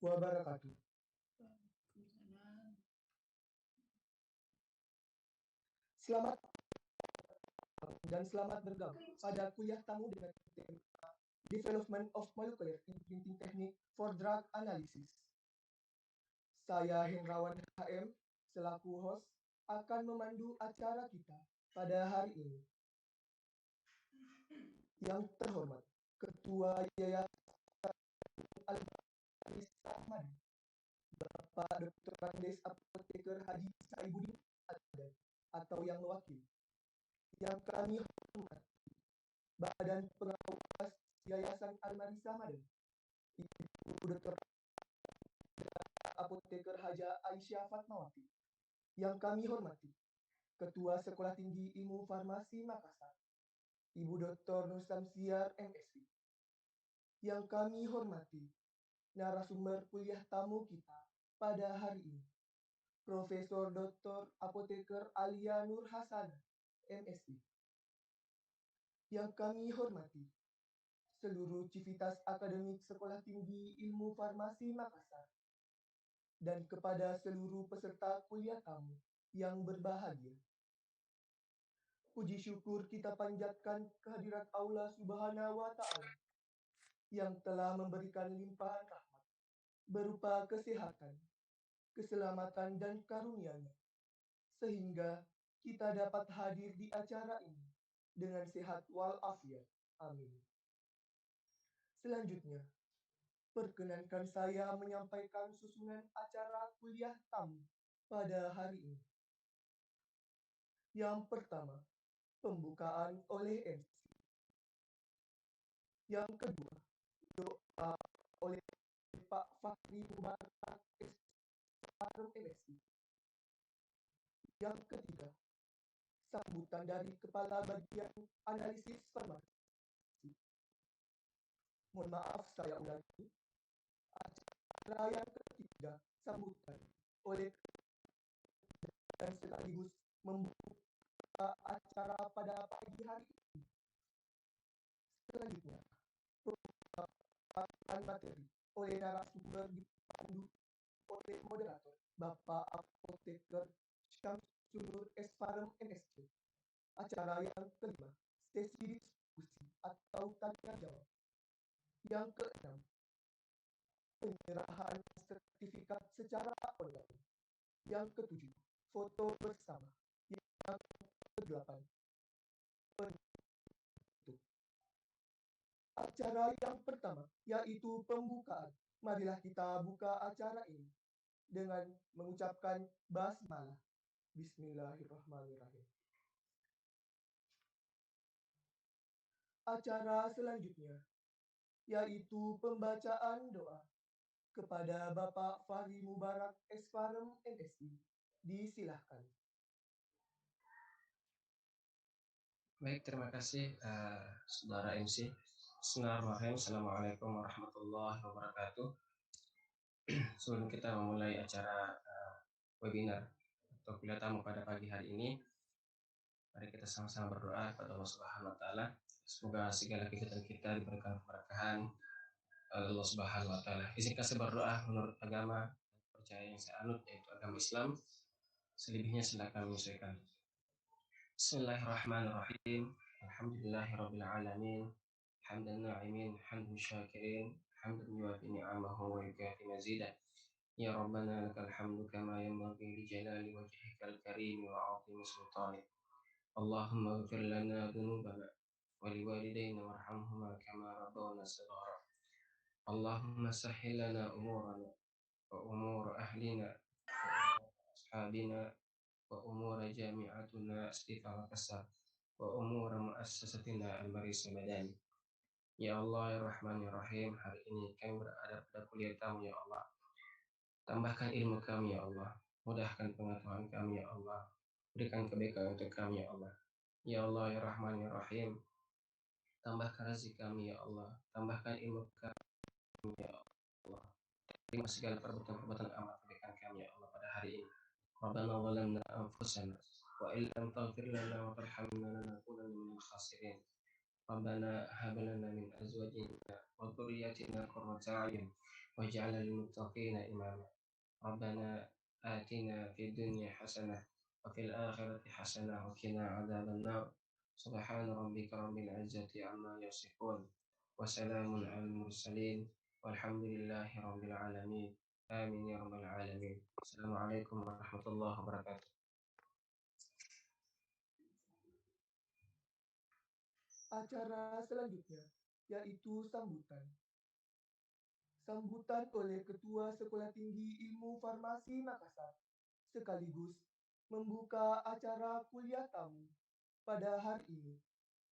wabarakatuh. Selamat dan selamat bergabung pada kuliah tamu dengan tema Development of Molecular Imprinting Technique for Drug Analysis. Saya Hendrawan HM selaku host akan memandu acara kita pada hari ini. Yang terhormat Ketua Yayasan Al-Baris Ahmad, Bapak Dr. Andes Apoteker Haji Saibudin Adan atau yang mewakili. Yang kami hormati Badan Pengawas Yayasan Al-Marisa Madan, Ibu Dr. Apoteker Haja Aisyah Fatmawati. Yang kami hormati Ketua Sekolah Tinggi Ilmu Farmasi Makassar, Ibu Dr. Nur Samsiar MSc. Yang kami hormati narasumber kuliah tamu kita pada hari ini, Profesor Dr. Apoteker Alia Nur Hasan MSc. Yang kami hormati seluruh civitas akademik Sekolah Tinggi Ilmu Farmasi Makassar, dan kepada seluruh peserta kuliah tamu yang berbahagia. Puji syukur kita panjatkan kehadirat Allah Subhanahu wa Ta'ala yang telah memberikan limpahan rahmat berupa kesehatan, keselamatan, dan karunia-Nya, sehingga kita dapat hadir di acara ini dengan sehat walafiat. Amin. Selanjutnya, perkenankan saya menyampaikan susunan acara kuliah tamu pada hari ini. Yang pertama, pembukaan oleh MC. Yang kedua, doa oleh Pak Fahri Mubarak SPARM MSc. Yang ketiga, sambutan dari Kepala Bagian Analisis Farmasi. Mohon maaf saya ulangi. Acara yang ketiga, sambutan oleh dan sekaligus membuka acara pada pagi hari ini. Selanjutnya, pemaparan materi oleh narasumber dipandu oleh moderator Bapak Apoteker Syamsul Esparem MSc. Acara yang kelima, sesi diskusi atau tanya jawab. Yang keenam, penyerahan sertifikat secara online. Yang ketujuh, foto bersama. Yang kedelapan, penutup. Acara yang pertama yaitu pembukaan. Marilah kita buka acara ini dengan mengucapkan basmalah. Bismillahirrahmanirrahim. Acara selanjutnya yaitu pembacaan doa kepada Bapak Fahri Mubarak Esparem MSc. Disilahkan. Baik, terima kasih Saudara MC. Bismillahirrahmanirrahim. Assalamualaikum warahmatullahi wabarakatuh. Sebelum kita memulai acara webinar atau kuliah tamu pada pagi hari ini, mari kita sama-sama berdoa kepada Allah Subhanahu wa Ta'ala. Semoga segala kegiatan kita diberikan keberkahan Allah Subhanahu wa Ta'ala. Izinkan saya berdoa menurut agama percaya yang saya anut, yaitu agama Islam. Selebihnya silakan menyesuaikan. Bismillahirrahmanirrahim. Alhamdulillahirabbil alamin. Hamdan na'imin, hamdan syakirin, hamdan yuwafi ni'amahu wa yukafi mazidah. Ya Rabbana lakal hamdu kama yanbaghi li jalali wajhikal karim wa 'azimi sultanik. Allahumma ighfir lana dhunubana wa liwalidayna warhamhuma kama rabbawna shighara. Allahumma sahhil lana umurana wa umur ahlina wa ashabina wa umur jami'atuna istighfar kasar wa umur muassasatina al-Marisa Madani. Ya Allah, ya Rahman, ya Rahim, hari ini kami berada pada kuliah tamu, ya Allah. Tambahkan ilmu kami, ya Allah. Mudahkan pengetahuan kami, ya Allah. Berikan kebaikan untuk kami, ya Allah. Ya Allah, ya Rahman, ya Rahim, tambahkan rezeki kami, ya Allah. Tambahkan ilmu kami, ya Allah. Terima segala perbuatan-perbuatan amat kebaikan kami, ya Allah, pada hari ini. Rabbana zalamna anfusana wa illam taghfir lana wa tarhamna lanakunanna minal khasirin. Rabbana hab lana min azwajina wa dhurriyyatina qurrata a'yun واجعلنا للمتقين إماما. ربنا آتنا في الدنيا حسنة وفي الآخرة حسنة وقنا عذاب النار. سبحان ربك رب العزة عما يصفون وسلام على المرسلين والحمد لله رب العالمين. آمين يا رب العالمين. السلام عليكم ورحمة الله وبركاته. Acara selanjutnya yaitu sambutan. Sambutan oleh Ketua Sekolah Tinggi Ilmu Farmasi Makassar, sekaligus membuka acara kuliah tamu pada hari ini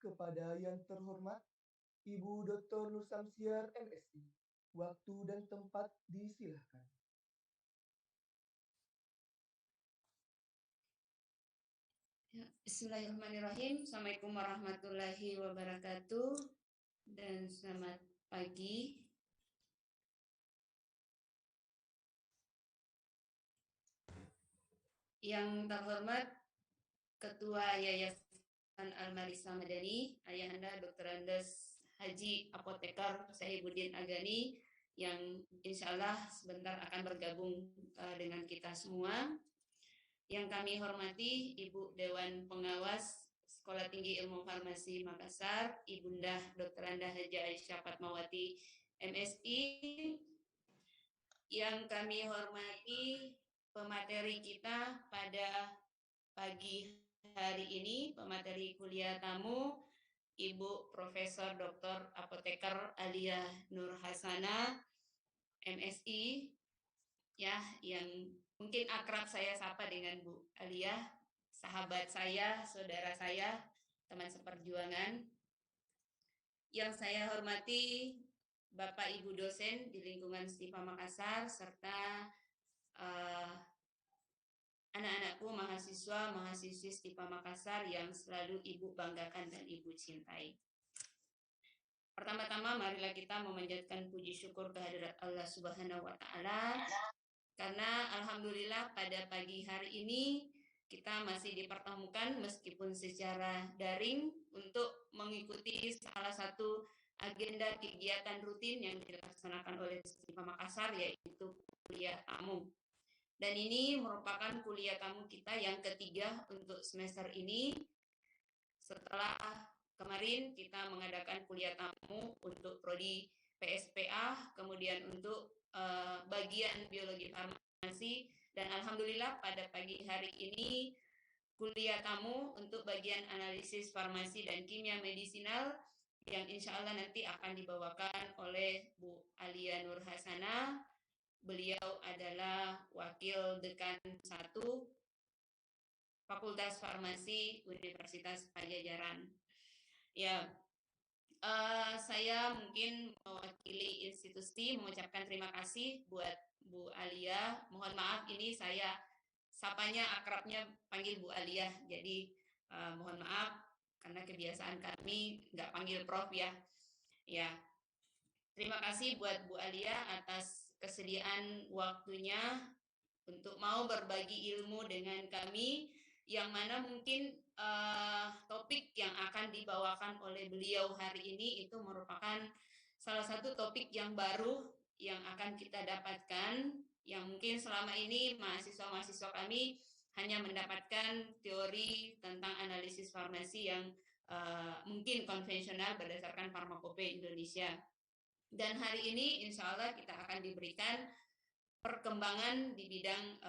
kepada yang terhormat Ibu Dr. Nur Samsiar MSI. Waktu dan tempat disilahkan. Bismillahirrahmanirrahim. Assalamualaikum warahmatullahi wabarakatuh dan selamat pagi. Yang terhormat Ketua Yayasan Al-Marisa Madani, Ayahanda Dr. Andes Haji Apoteker Sahibuddin Agani, yang insya Allah sebentar akan bergabung dengan kita semua. Yang kami hormati Ibu Dewan Pengawas Sekolah Tinggi Ilmu Farmasi Makassar, Ibunda Dr. Anda Haji Aisyah Fatmawati MSI. Yang kami hormati pemateri kita pada pagi hari ini, pemateri kuliah tamu Ibu Profesor Dr. Apoteker Alia Nur Hasana MSI, ya, yang mungkin akrab saya sapa dengan Bu Alia, sahabat saya, saudara saya, teman seperjuangan. Yang saya hormati Bapak Ibu dosen di lingkungan Stiva Makassar, serta anak-anakku mahasiswa, mahasiswi Stiva Makassar yang selalu Ibu banggakan dan Ibu cintai. Pertama-tama marilah kita memanjatkan puji syukur kehadirat Allah Subhanahu wa Ta'ala, karena alhamdulillah pada pagi hari ini kita masih dipertemukan meskipun secara daring untuk mengikuti salah satu agenda kegiatan rutin yang dilaksanakan oleh Stiva Makassar, yaitu kuliah tamu. Dan ini merupakan kuliah tamu kita yang ketiga untuk semester ini, setelah kemarin kita mengadakan kuliah tamu untuk prodi PSPA, kemudian untuk bagian biologi farmasi, dan alhamdulillah pada pagi hari ini kuliah tamu untuk bagian analisis farmasi dan kimia medisinal yang insya Allah nanti akan dibawakan oleh Bu Alia Nur Hasana. Beliau adalah Wakil Dekan 1 Fakultas Farmasi Universitas Pajajaran. Ya, saya mungkin mewakili institusi mengucapkan terima kasih buat Bu Alia. Mohon maaf ini saya sapanya akrabnya panggil Bu Alia, jadi mohon maaf karena kebiasaan kami nggak panggil Prof ya. Ya, terima kasih buat Bu Alia atas kesediaan waktunya untuk mau berbagi ilmu dengan kami, yang mana mungkin topik yang akan dibawakan oleh beliau hari ini itu merupakan salah satu topik yang baru yang akan kita dapatkan, yang mungkin selama ini mahasiswa-mahasiswa kami hanya mendapatkan teori tentang analisis farmasi yang mungkin konvensional berdasarkan Farmakope Indonesia. Dan hari ini insya Allah kita akan diberikan perkembangan di bidang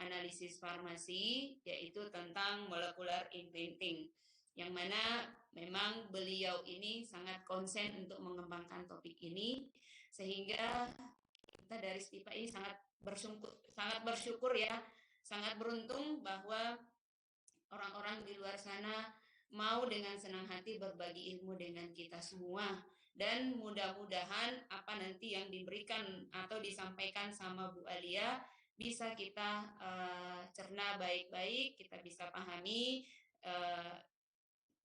analisis farmasi, yaitu tentang molecular imprinting, yang mana memang beliau ini sangat konsen untuk mengembangkan topik ini, sehingga kita dari Stiva ini sangat bersyukur ya, sangat beruntung bahwa orang-orang di luar sana mau dengan senang hati berbagi ilmu dengan kita semua. Dan mudah-mudahan apa nanti yang diberikan atau disampaikan sama Bu Alia bisa kita cerna baik-baik, kita bisa pahami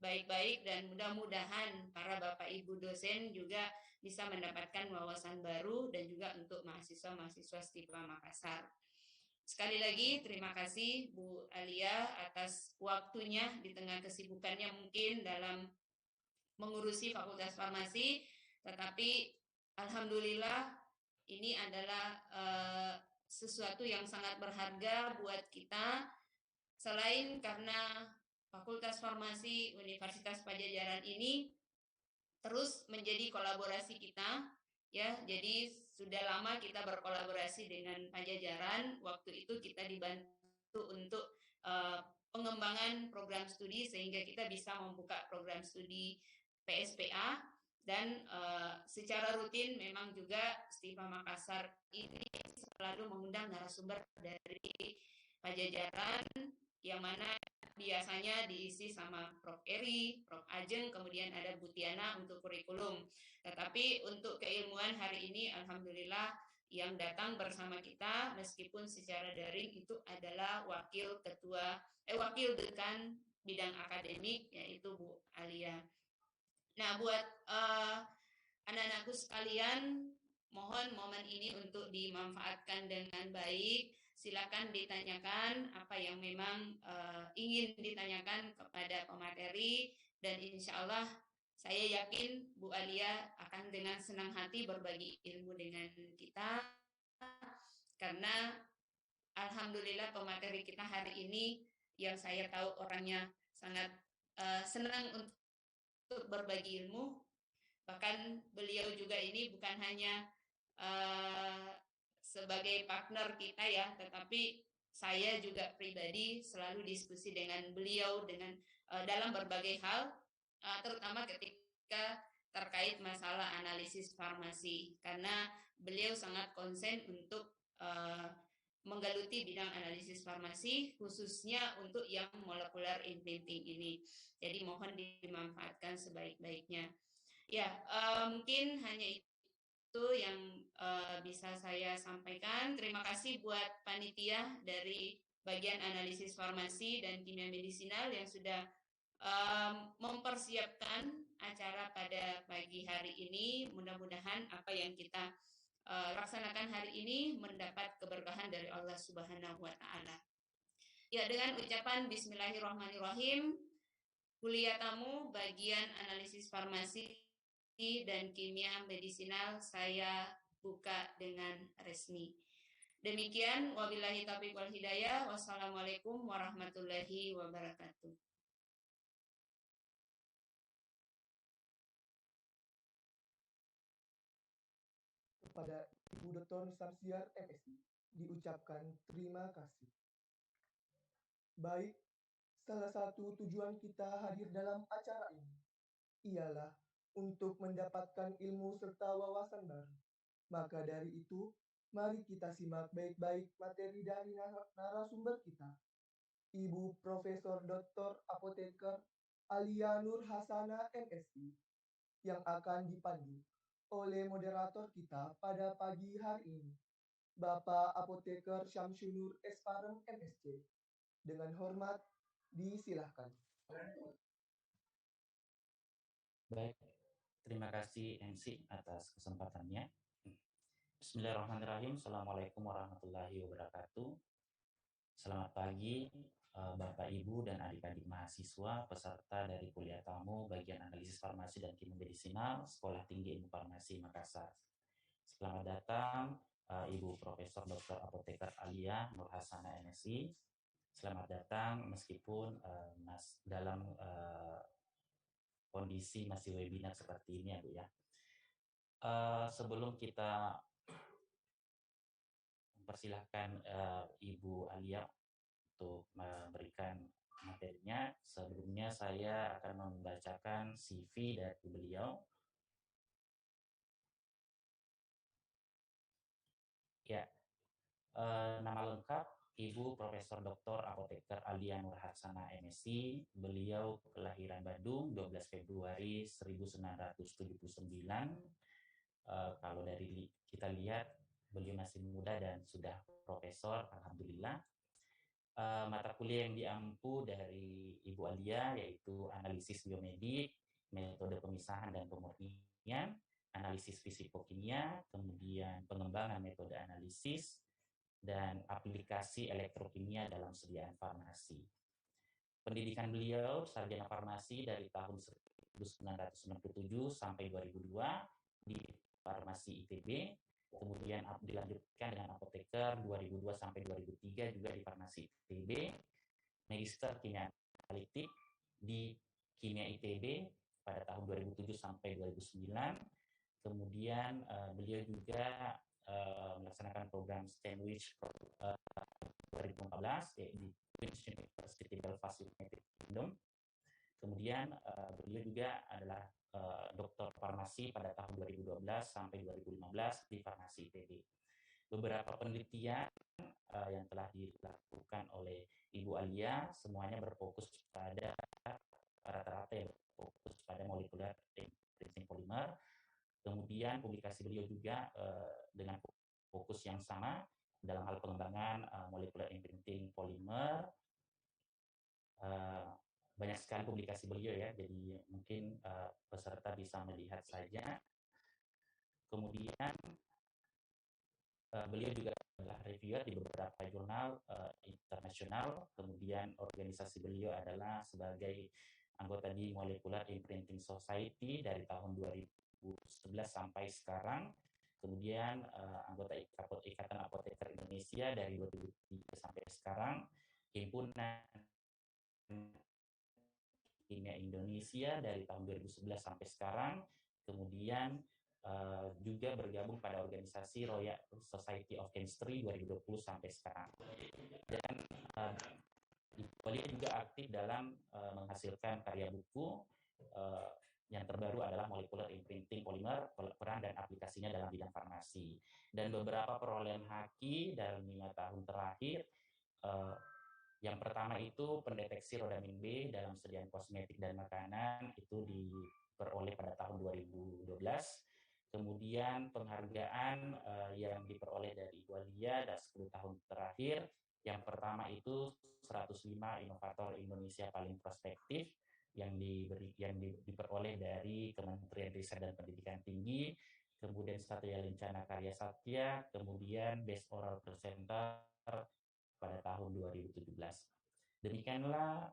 baik-baik, dan mudah-mudahan para Bapak Ibu dosen juga bisa mendapatkan wawasan baru, dan juga untuk mahasiswa-mahasiswa Stiva Makassar. Sekali lagi terima kasih Bu Alia atas waktunya di tengah kesibukannya mungkin dalam mengurusi Fakultas Farmasi, tetapi alhamdulillah ini adalah sesuatu yang sangat berharga buat kita, selain karena Fakultas Farmasi Universitas Padjadjaran ini terus menjadi kolaborasi kita, ya. Jadi sudah lama kita berkolaborasi dengan Padjadjaran. Waktu itu kita dibantu untuk pengembangan program studi sehingga kita bisa membuka program studi PSPA, dan secara rutin memang juga Stiva Makassar ini selalu mengundang narasumber dari Padjadjaran, yang mana biasanya diisi sama Prof. Eri, Prof. Ajeng, kemudian ada Bu Tiana untuk kurikulum. Tetapi untuk keilmuan hari ini, alhamdulillah yang datang bersama kita meskipun secara daring itu adalah wakil dekan bidang akademik, yaitu Bu Alia. Nah, buat anak-anakku sekalian, mohon momen ini untuk dimanfaatkan dengan baik. Silakan ditanyakan apa yang memang ingin ditanyakan kepada pemateri, dan insya Allah saya yakin Bu Alia akan dengan senang hati berbagi ilmu dengan kita, karena alhamdulillah pemateri kita hari ini yang saya tahu orangnya sangat senang untuk berbagi ilmu. Bahkan beliau juga ini bukan hanya sebagai partner kita ya, tetapi saya juga pribadi selalu diskusi dengan beliau dalam berbagai hal, terutama ketika terkait masalah analisis farmasi, karena beliau sangat konsen untuk menggeluti bidang analisis farmasi, khususnya untuk yang molecular imprinting ini. Jadi mohon dimanfaatkan sebaik-baiknya. Ya, mungkin hanya itu yang bisa saya sampaikan. Terima kasih buat panitia dari bagian analisis farmasi dan kimia medisinal yang sudah mempersiapkan acara pada pagi hari ini. Mudah-mudahan apa yang kita laksanakan hari ini mendapat keberkahan dari Allah Subhanahu wa Ta'ala. Ya, dengan ucapan Bismillahirrahmanirrahim, kuliah tamu bagian analisis farmasi dan kimia medisinal saya buka dengan resmi. Demikian, wabillahi taufiq wal hidayah. Wassalamualaikum warahmatullahi wabarakatuh. Kepada Ibu Dr. Nustamsiar MSI diucapkan terima kasih. Baik, salah satu tujuan kita hadir dalam acara ini ialah untuk mendapatkan ilmu serta wawasan baru. Maka dari itu, mari kita simak baik-baik materi dari narasumber kita, Ibu Profesor Dr. Apoteker Alia Nur Hasana MSI, yang akan dipandu oleh moderator kita pada pagi hari ini, Bapak Apoteker Syamsunur Esparem MSc. Dengan hormat, disilahkan. Baik, terima kasih MC atas kesempatannya. Bismillahirrahmanirrahim. Assalamualaikum warahmatullahi wabarakatuh. Selamat pagi Bapak, Ibu, dan adik-adik mahasiswa peserta dari kuliah tamu bagian analisis farmasi dan kimia medisinal Sekolah Tinggi Ilmu Farmasi Makassar. Selamat datang Ibu Profesor Dr. Apoteker Alia Nur Hasana MSI. Selamat datang meskipun dalam kondisi masih webinar seperti ini ya Bu ya. Sebelum kita mempersilahkan Ibu Alia untuk memberikan materinya, sebelumnya saya akan membacakan CV dari beliau. Ya, nama lengkap Ibu Profesor Dr. Apoteker Alia Nur Hasana MSI. Beliau kelahiran Bandung 12 Februari 1979. Kalau dari kita lihat beliau masih muda dan sudah profesor, alhamdulillah. Mata kuliah yang diampu dari Ibu Alia yaitu analisis biomedik, metode pemisahan dan pemurnian, analisis fisikokimia, kemudian pengembangan metode analisis, dan aplikasi elektrokimia dalam sediaan farmasi. Pendidikan beliau sarjana farmasi dari tahun 1997 sampai 2002 di Farmasi ITB, kemudian dilanjutkan dengan apoteker 2002 sampai 2003 juga di Farmasi ITB, Magister Kimia Analitik di Kimia ITB pada tahun 2007 sampai 2009. Kemudian beliau juga melaksanakan program Sandwich 2014 di Queen's University Belfast, United Kingdom. Kemudian beliau juga adalah doktor farmasi pada tahun 2012 sampai 2015 di Farmasi ITB. Beberapa penelitian yang telah dilakukan oleh Ibu Alia semuanya berfokus pada rata-rata yang berfokus pada molekular imprinting polimer. Kemudian publikasi beliau juga dengan fokus yang sama dalam hal pengembangan molekular imprinting polimer. Banyak sekali publikasi beliau ya, jadi mungkin peserta bisa melihat saja. Kemudian beliau juga adalah reviewer di beberapa jurnal internasional. Kemudian organisasi beliau adalah sebagai anggota di Molecular Imprinting Society dari tahun 2011 sampai sekarang. Kemudian anggota Ikatan Apoteker Indonesia dari 2003 sampai sekarang. Himpunan Kimia Indonesia dari tahun 2011 sampai sekarang. Kemudian juga bergabung pada organisasi Royal Society of Chemistry 2020 sampai sekarang. Dan beliau juga aktif dalam menghasilkan karya buku yang terbaru adalah Molecular Imprinting Polymer, peran dan aplikasinya dalam bidang farmasi. Dan beberapa perolehan HAKI dalam 5 tahun terakhir, yang pertama itu pendeteksi rodamin B dalam sediaan kosmetik dan makanan, itu diperoleh pada tahun 2012. Kemudian penghargaan yang diperoleh dari Ibu Alia dalam 10 tahun terakhir, yang pertama itu 105 inovator Indonesia paling prospektif yang diperoleh dari Kementerian Riset dan Pendidikan Tinggi, kemudian Satya Lencana Karya Satya, kemudian Best Oral Presenter pada tahun 2017. Demikianlah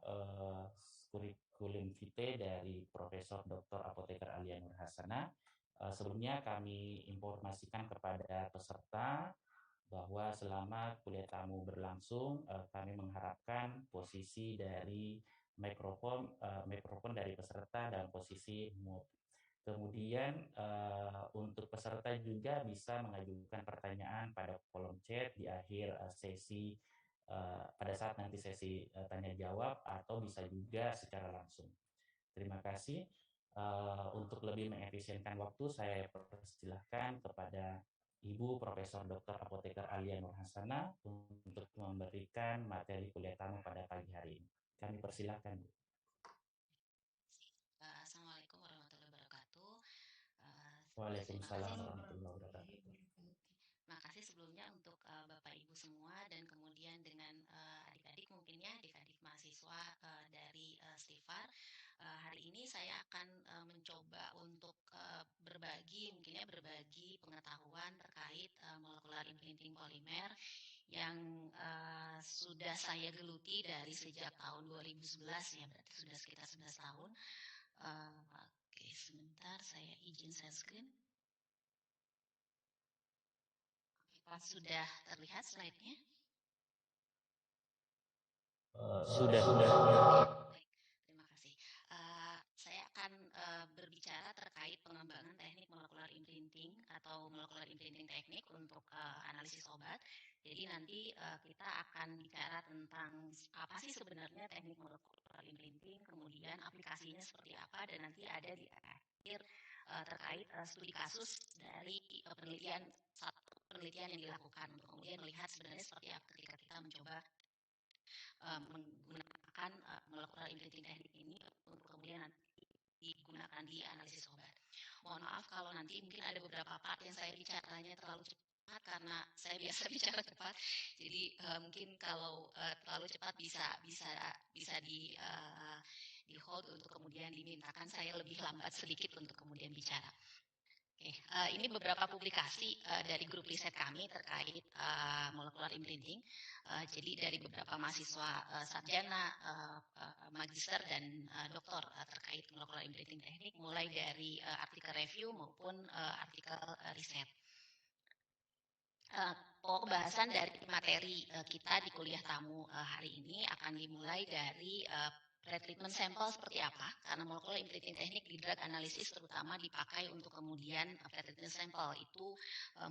kurikulum vitae dari Profesor Dr. Apoteker Alia Nur Hasana. Sebelumnya kami informasikan kepada peserta bahwa selama kuliah tamu berlangsung, kami mengharapkan posisi dari mikrofon dari peserta dalam posisi mute. Kemudian untuk peserta juga bisa mengajukan pertanyaan pada kolom chat di akhir sesi pada saat nanti sesi tanya jawab, atau bisa juga secara langsung. Terima kasih. Untuk lebih mengefisienkan waktu, saya persilahkan kepada Ibu Profesor Dr. Apoteker Alia Nur Hasana untuk memberikan materi kuliah tamu pada pagi hari ini. Kami persilahkan, Bu. Assalamualaikum warahmatullahi wabarakatuh. Waalaikumsalam warahmatullahi wabarakatuh. Terima kasih sebelumnya untuk Bapak Ibu semua, dan kemudian dengan adik-adik mungkin ya, adik-adik mahasiswa dari Stifar. Hari ini saya akan mencoba untuk berbagi pengetahuan terkait molekular imprinting polimer yang sudah saya geluti dari sejak tahun 2011 ya, berarti sudah sekitar 11 tahun. Oke, sebentar saya izin share screen. Apakah sudah terlihat slide-nya? Sudah. Baik, terima kasih. Saya akan berbicara terkait pengembangan teknik molekular imprinting atau molekular imprinting teknik untuk analisis obat. Jadi nanti kita akan bicara tentang apa sih sebenarnya teknik molekular imprinting, kemudian aplikasinya seperti apa, dan nanti ada di akhir terkait studi kasus dari satu penelitian yang dilakukan untuk kemudian melihat sebenarnya seperti apa ketika kita mencoba menggunakan molekular imprinting teknik ini untuk kemudian nanti digunakan di analisis obat. Mohon maaf kalau nanti mungkin ada beberapa part yang saya bicaranya terlalu cepat karena saya biasa bicara cepat. Jadi mungkin kalau terlalu cepat bisa di hold untuk kemudian dimintakan saya lebih lambat sedikit untuk kemudian bicara. Oke, ini beberapa publikasi dari grup riset kami terkait molekular imprinting. Jadi dari beberapa mahasiswa sarjana, magister, dan doktor terkait molekular imprinting teknik, mulai dari artikel review maupun artikel riset. Pokok bahasan dari materi kita di kuliah tamu hari ini akan dimulai dari pretreatment sampel seperti apa, karena molecular imprinting teknik di drug analysis terutama dipakai untuk kemudian pretreatment sampel itu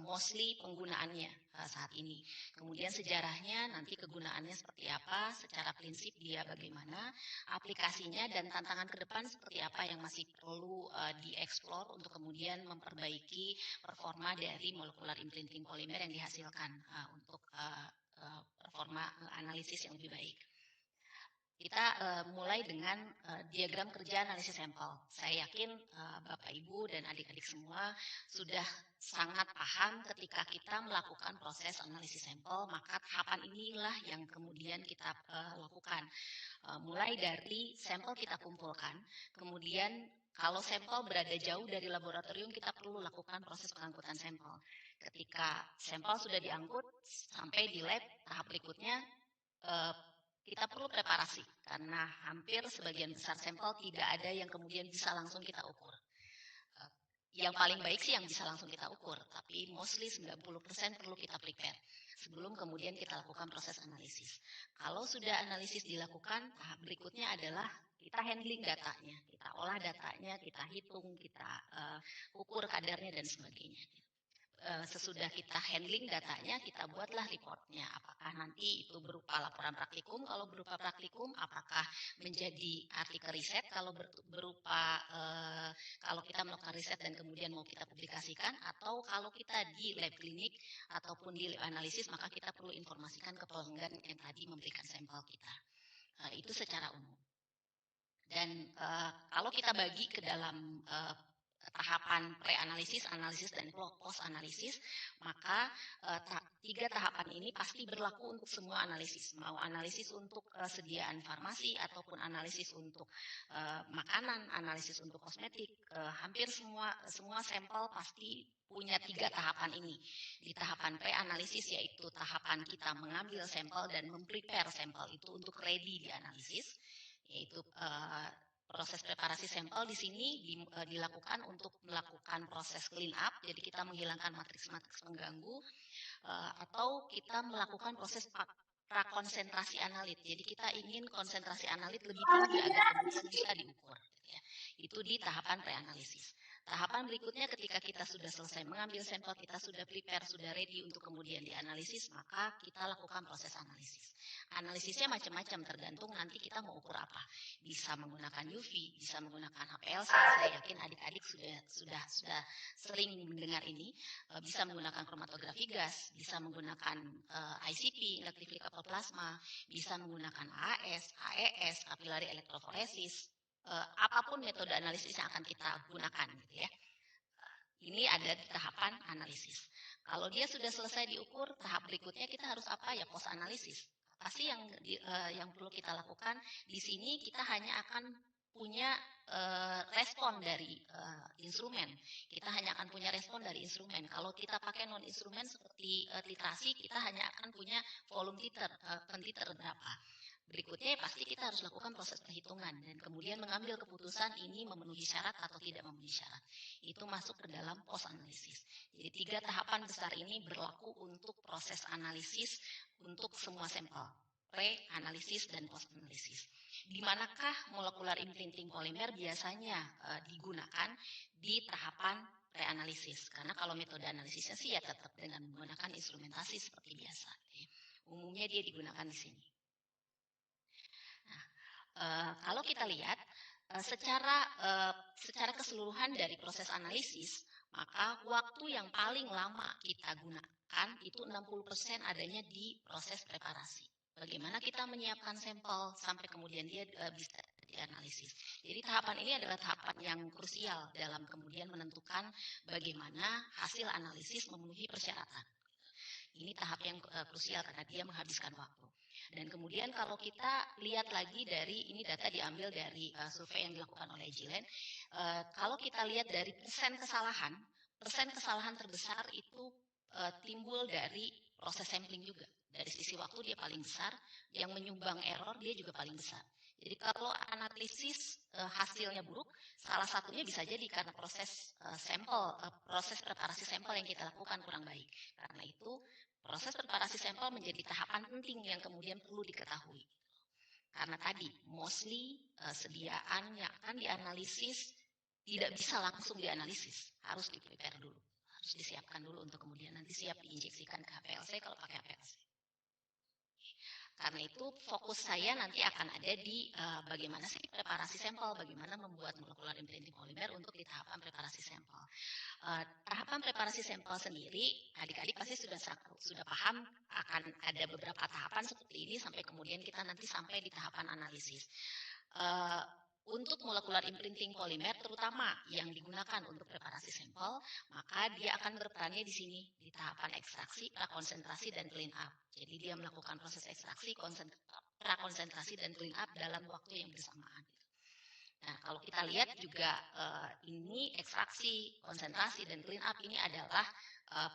mostly penggunaannya saat ini. Kemudian sejarahnya, nanti kegunaannya seperti apa, secara prinsip dia bagaimana, aplikasinya dan tantangan ke depan seperti apa yang masih perlu dieksplor untuk kemudian memperbaiki performa dari molecular imprinting polimer yang dihasilkan untuk performa analisis yang lebih baik. Kita mulai dengan diagram kerja analisis sampel. Saya yakin Bapak Ibu dan adik-adik semua sudah sangat paham ketika kita melakukan proses analisis sampel, maka tahapan inilah yang kemudian kita lakukan. Mulai dari sampel kita kumpulkan, kemudian kalau sampel berada jauh dari laboratorium, kita perlu lakukan proses pengangkutan sampel. Ketika sampel sudah diangkut sampai di lab, tahap berikutnya kita perlu preparasi, karena hampir sebagian besar sampel tidak ada yang kemudian bisa langsung kita ukur. Yang paling baik sih yang bisa langsung kita ukur, tapi mostly 90% perlu kita prepare sebelum kemudian kita lakukan proses analisis. Kalau sudah analisis dilakukan, tahap berikutnya adalah kita handling datanya, kita olah datanya, kita hitung, kita ukur kadarnya dan sebagainya. Sesudah kita handling datanya, kita buatlah reportnya. Apakah nanti itu berupa laporan praktikum? Kalau berupa praktikum, apakah menjadi artikel riset? Kalau berupa kalau kita melakukan riset dan kemudian mau kita publikasikan, atau kalau kita di lab klinik ataupun di lab analisis, maka kita perlu informasikan ke pelanggan yang tadi memberikan sampel kita. Itu secara umum. Dan kalau kita bagi ke dalam tahapan pre-analisis, analisis, dan post-analisis, maka 3 tahapan ini pasti berlaku untuk semua analisis. Mau analisis untuk sediaan farmasi, ataupun analisis untuk makanan, analisis untuk kosmetik, hampir semua sampel pasti punya 3 tahapan ini. Di tahapan pre-analisis, yaitu tahapan kita mengambil sampel dan memprepare sampel itu untuk ready dianalisis, yaitu proses preparasi sampel di sini dilakukan untuk melakukan proses clean up, jadi kita menghilangkan matriks-matriks pengganggu, atau kita melakukan proses prakonsentrasi analit. Jadi kita ingin konsentrasi analit lebih tinggi agar kemudian bisa diukur. Ya. Itu di tahapan preanalisis. Tahapan berikutnya ketika kita sudah selesai mengambil sampel, kita sudah prepare, sudah ready untuk kemudian dianalisis, maka kita lakukan proses analisis. Analisisnya macam-macam, tergantung nanti kita mau ukur apa. Bisa menggunakan UV, bisa menggunakan HPLC. Saya yakin adik-adik sudah sering mendengar ini. Bisa menggunakan kromatografi gas, bisa menggunakan ICP, electric coupled plasma, bisa menggunakan AS, AES, capillary electrophoresis. Apapun metode analisis yang akan kita gunakan, gitu ya. Ini ada di tahapan analisis. Kalau dia sudah selesai diukur, tahap berikutnya kita harus apa ya, post analisis. Apa sih yang perlu kita lakukan? Di sini kita hanya akan punya respon dari instrumen. Kita hanya akan punya respon dari instrumen. Kalau kita pakai non instrumen seperti titrasi, kita hanya akan punya volume titer, pentiter berapa. Berikutnya pasti kita harus lakukan proses perhitungan dan kemudian mengambil keputusan ini memenuhi syarat atau tidak memenuhi syarat. Itu masuk ke dalam post analisis. Jadi 3 tahapan besar ini berlaku untuk proses analisis untuk semua sampel, pre-analisis dan post analisis. Di manakah molecular imprinting polimer biasanya digunakan di tahapan pre-analisis? Karena kalau metode analisisnya sih ya tetap dengan menggunakan instrumentasi seperti biasa. Umumnya dia digunakan di sini. Kalau kita lihat secara keseluruhan dari proses analisis, maka waktu yang paling lama kita gunakan itu 60% adanya di proses preparasi. Bagaimana kita menyiapkan sampel sampai kemudian dia bisa dianalisis. Jadi tahapan ini adalah tahapan yang krusial dalam kemudian menentukan bagaimana hasil analisis memenuhi persyaratan. Ini tahap yang krusial karena dia menghabiskan waktu. Dan kemudian kalau kita lihat lagi dari, ini data diambil dari survei yang dilakukan oleh Gillen, kalau kita lihat dari persen kesalahan terbesar itu timbul dari proses sampling juga. Dari sisi waktu dia paling besar, yang menyumbang error dia juga paling besar. Jadi kalau analisis hasilnya buruk, salah satunya bisa jadi karena proses proses preparasi sampel yang kita lakukan kurang baik. Karena itu proses preparasi sampel menjadi tahapan penting yang kemudian perlu diketahui. Karena tadi mostly sediaan yang akan dianalisis tidak bisa langsung dianalisis, harus di-prepare dulu, harus disiapkan dulu untuk kemudian nanti siap diinjeksikan ke HPLC kalau pakai HPLC. Karena itu fokus saya nanti akan ada di bagaimana sih preparasi sampel, bagaimana membuat molekular imprinting polimer untuk di tahapan preparasi sampel. Tahapan preparasi sampel sendiri, adik-adik pasti sudah paham akan ada beberapa tahapan seperti ini sampai kemudian kita nanti sampai di tahapan analisis. Untuk molekular imprinting polimer terutama yang digunakan untuk preparasi sampel, maka dia akan berperannya di sini di tahapan ekstraksi, prakonsentrasi dan clean up. Jadi dia melakukan proses ekstraksi, prakonsentrasi dan clean up dalam waktu yang bersamaan. Nah, kalau kita lihat juga ini ekstraksi, konsentrasi dan clean up ini adalah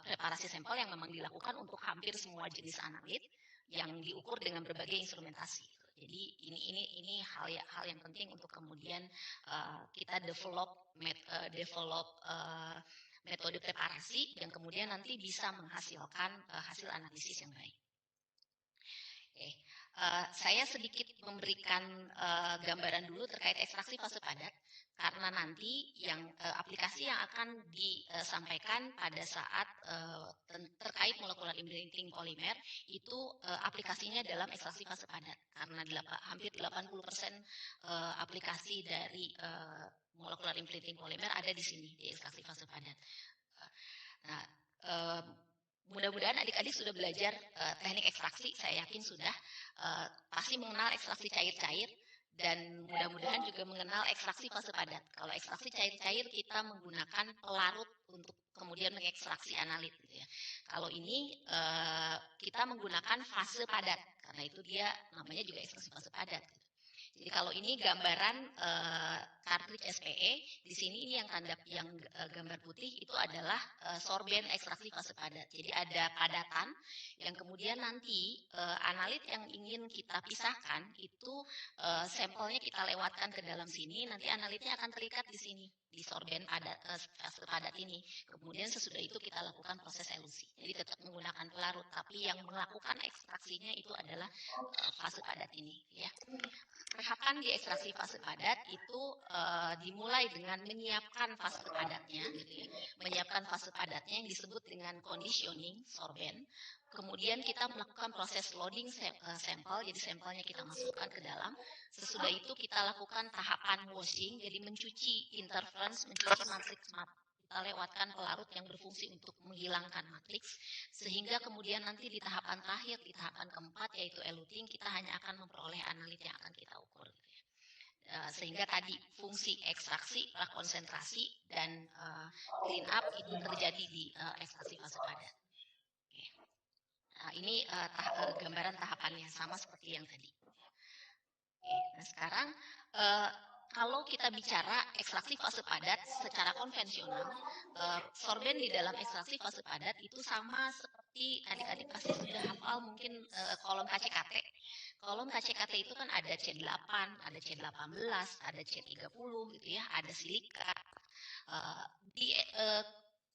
preparasi sampel yang memang dilakukan untuk hampir semua jenis analit yang diukur dengan berbagai instrumentasi. Jadi ini hal yang penting untuk kemudian kita develop metode preparasi yang kemudian nanti bisa menghasilkan hasil analisis yang baik. Saya sedikit memberikan gambaran dulu terkait ekstraksi fase padat karena nanti yang aplikasi yang akan disampaikan pada saat terkait molekular imprinting polimer itu aplikasinya dalam ekstraksi fase padat karena hampir 80% aplikasi dari molekular imprinting polimer ada di sini di ekstraksi fase padat. Nah, mudah-mudahan adik-adik sudah belajar teknik ekstraksi, saya yakin sudah pasti mengenal ekstraksi cair-cair dan mudah-mudahan juga mengenal ekstraksi fase padat. Kalau ekstraksi cair-cair kita menggunakan pelarut untuk kemudian mengekstraksi analit gitu ya. Kalau ini kita menggunakan fase padat karena itu dia namanya juga ekstraksi fase padat. Gitu. Jadi kalau ini gambaran cartridge SPE, di sini ini yang gambar putih itu adalah sorben ekstraksi fase padat. Jadi ada padatan yang kemudian nanti analit yang ingin kita pisahkan itu sampelnya kita lewatkan ke dalam sini, nanti analitnya akan terikat di sini di sorben fase padat ini. Kemudian sesudah itu kita lakukan proses elusi. Jadi tetap menggunakan pelarut, tapi yang melakukan ekstraksinya itu adalah fase padat ini, ya. Tahapan di ekstraksi fase padat itu dimulai dengan menyiapkan fase padatnya, gitu ya. Menyiapkan fase padatnya yang disebut dengan conditioning sorben. Kemudian kita melakukan proses loading sampel, jadi sampelnya kita masukkan ke dalam. Sesudah itu kita lakukan tahapan washing, jadi mencuci interference, mencuci matriks kita lewatkan pelarut yang berfungsi untuk menghilangkan matriks, sehingga kemudian nanti di tahapan terakhir, di tahapan keempat yaitu eluting, kita hanya akan memperoleh analit yang akan kita ukur. Sehingga tadi fungsi ekstraksi, prakonsentrasi, dan clean up itu terjadi di ekstraksi fase padat. Nah, ini gambaran tahapannya sama seperti yang tadi. Nah sekarang kalau kita bicara ekstraksi fase padat secara konvensional, sorben di dalam ekstraksi fase padat itu sama seperti adik-adik pasti sudah hafal mungkin kolom KCKT. Kolom KCKT itu kan ada C8, ada C18, ada C30 gitu ya, ada silika. Di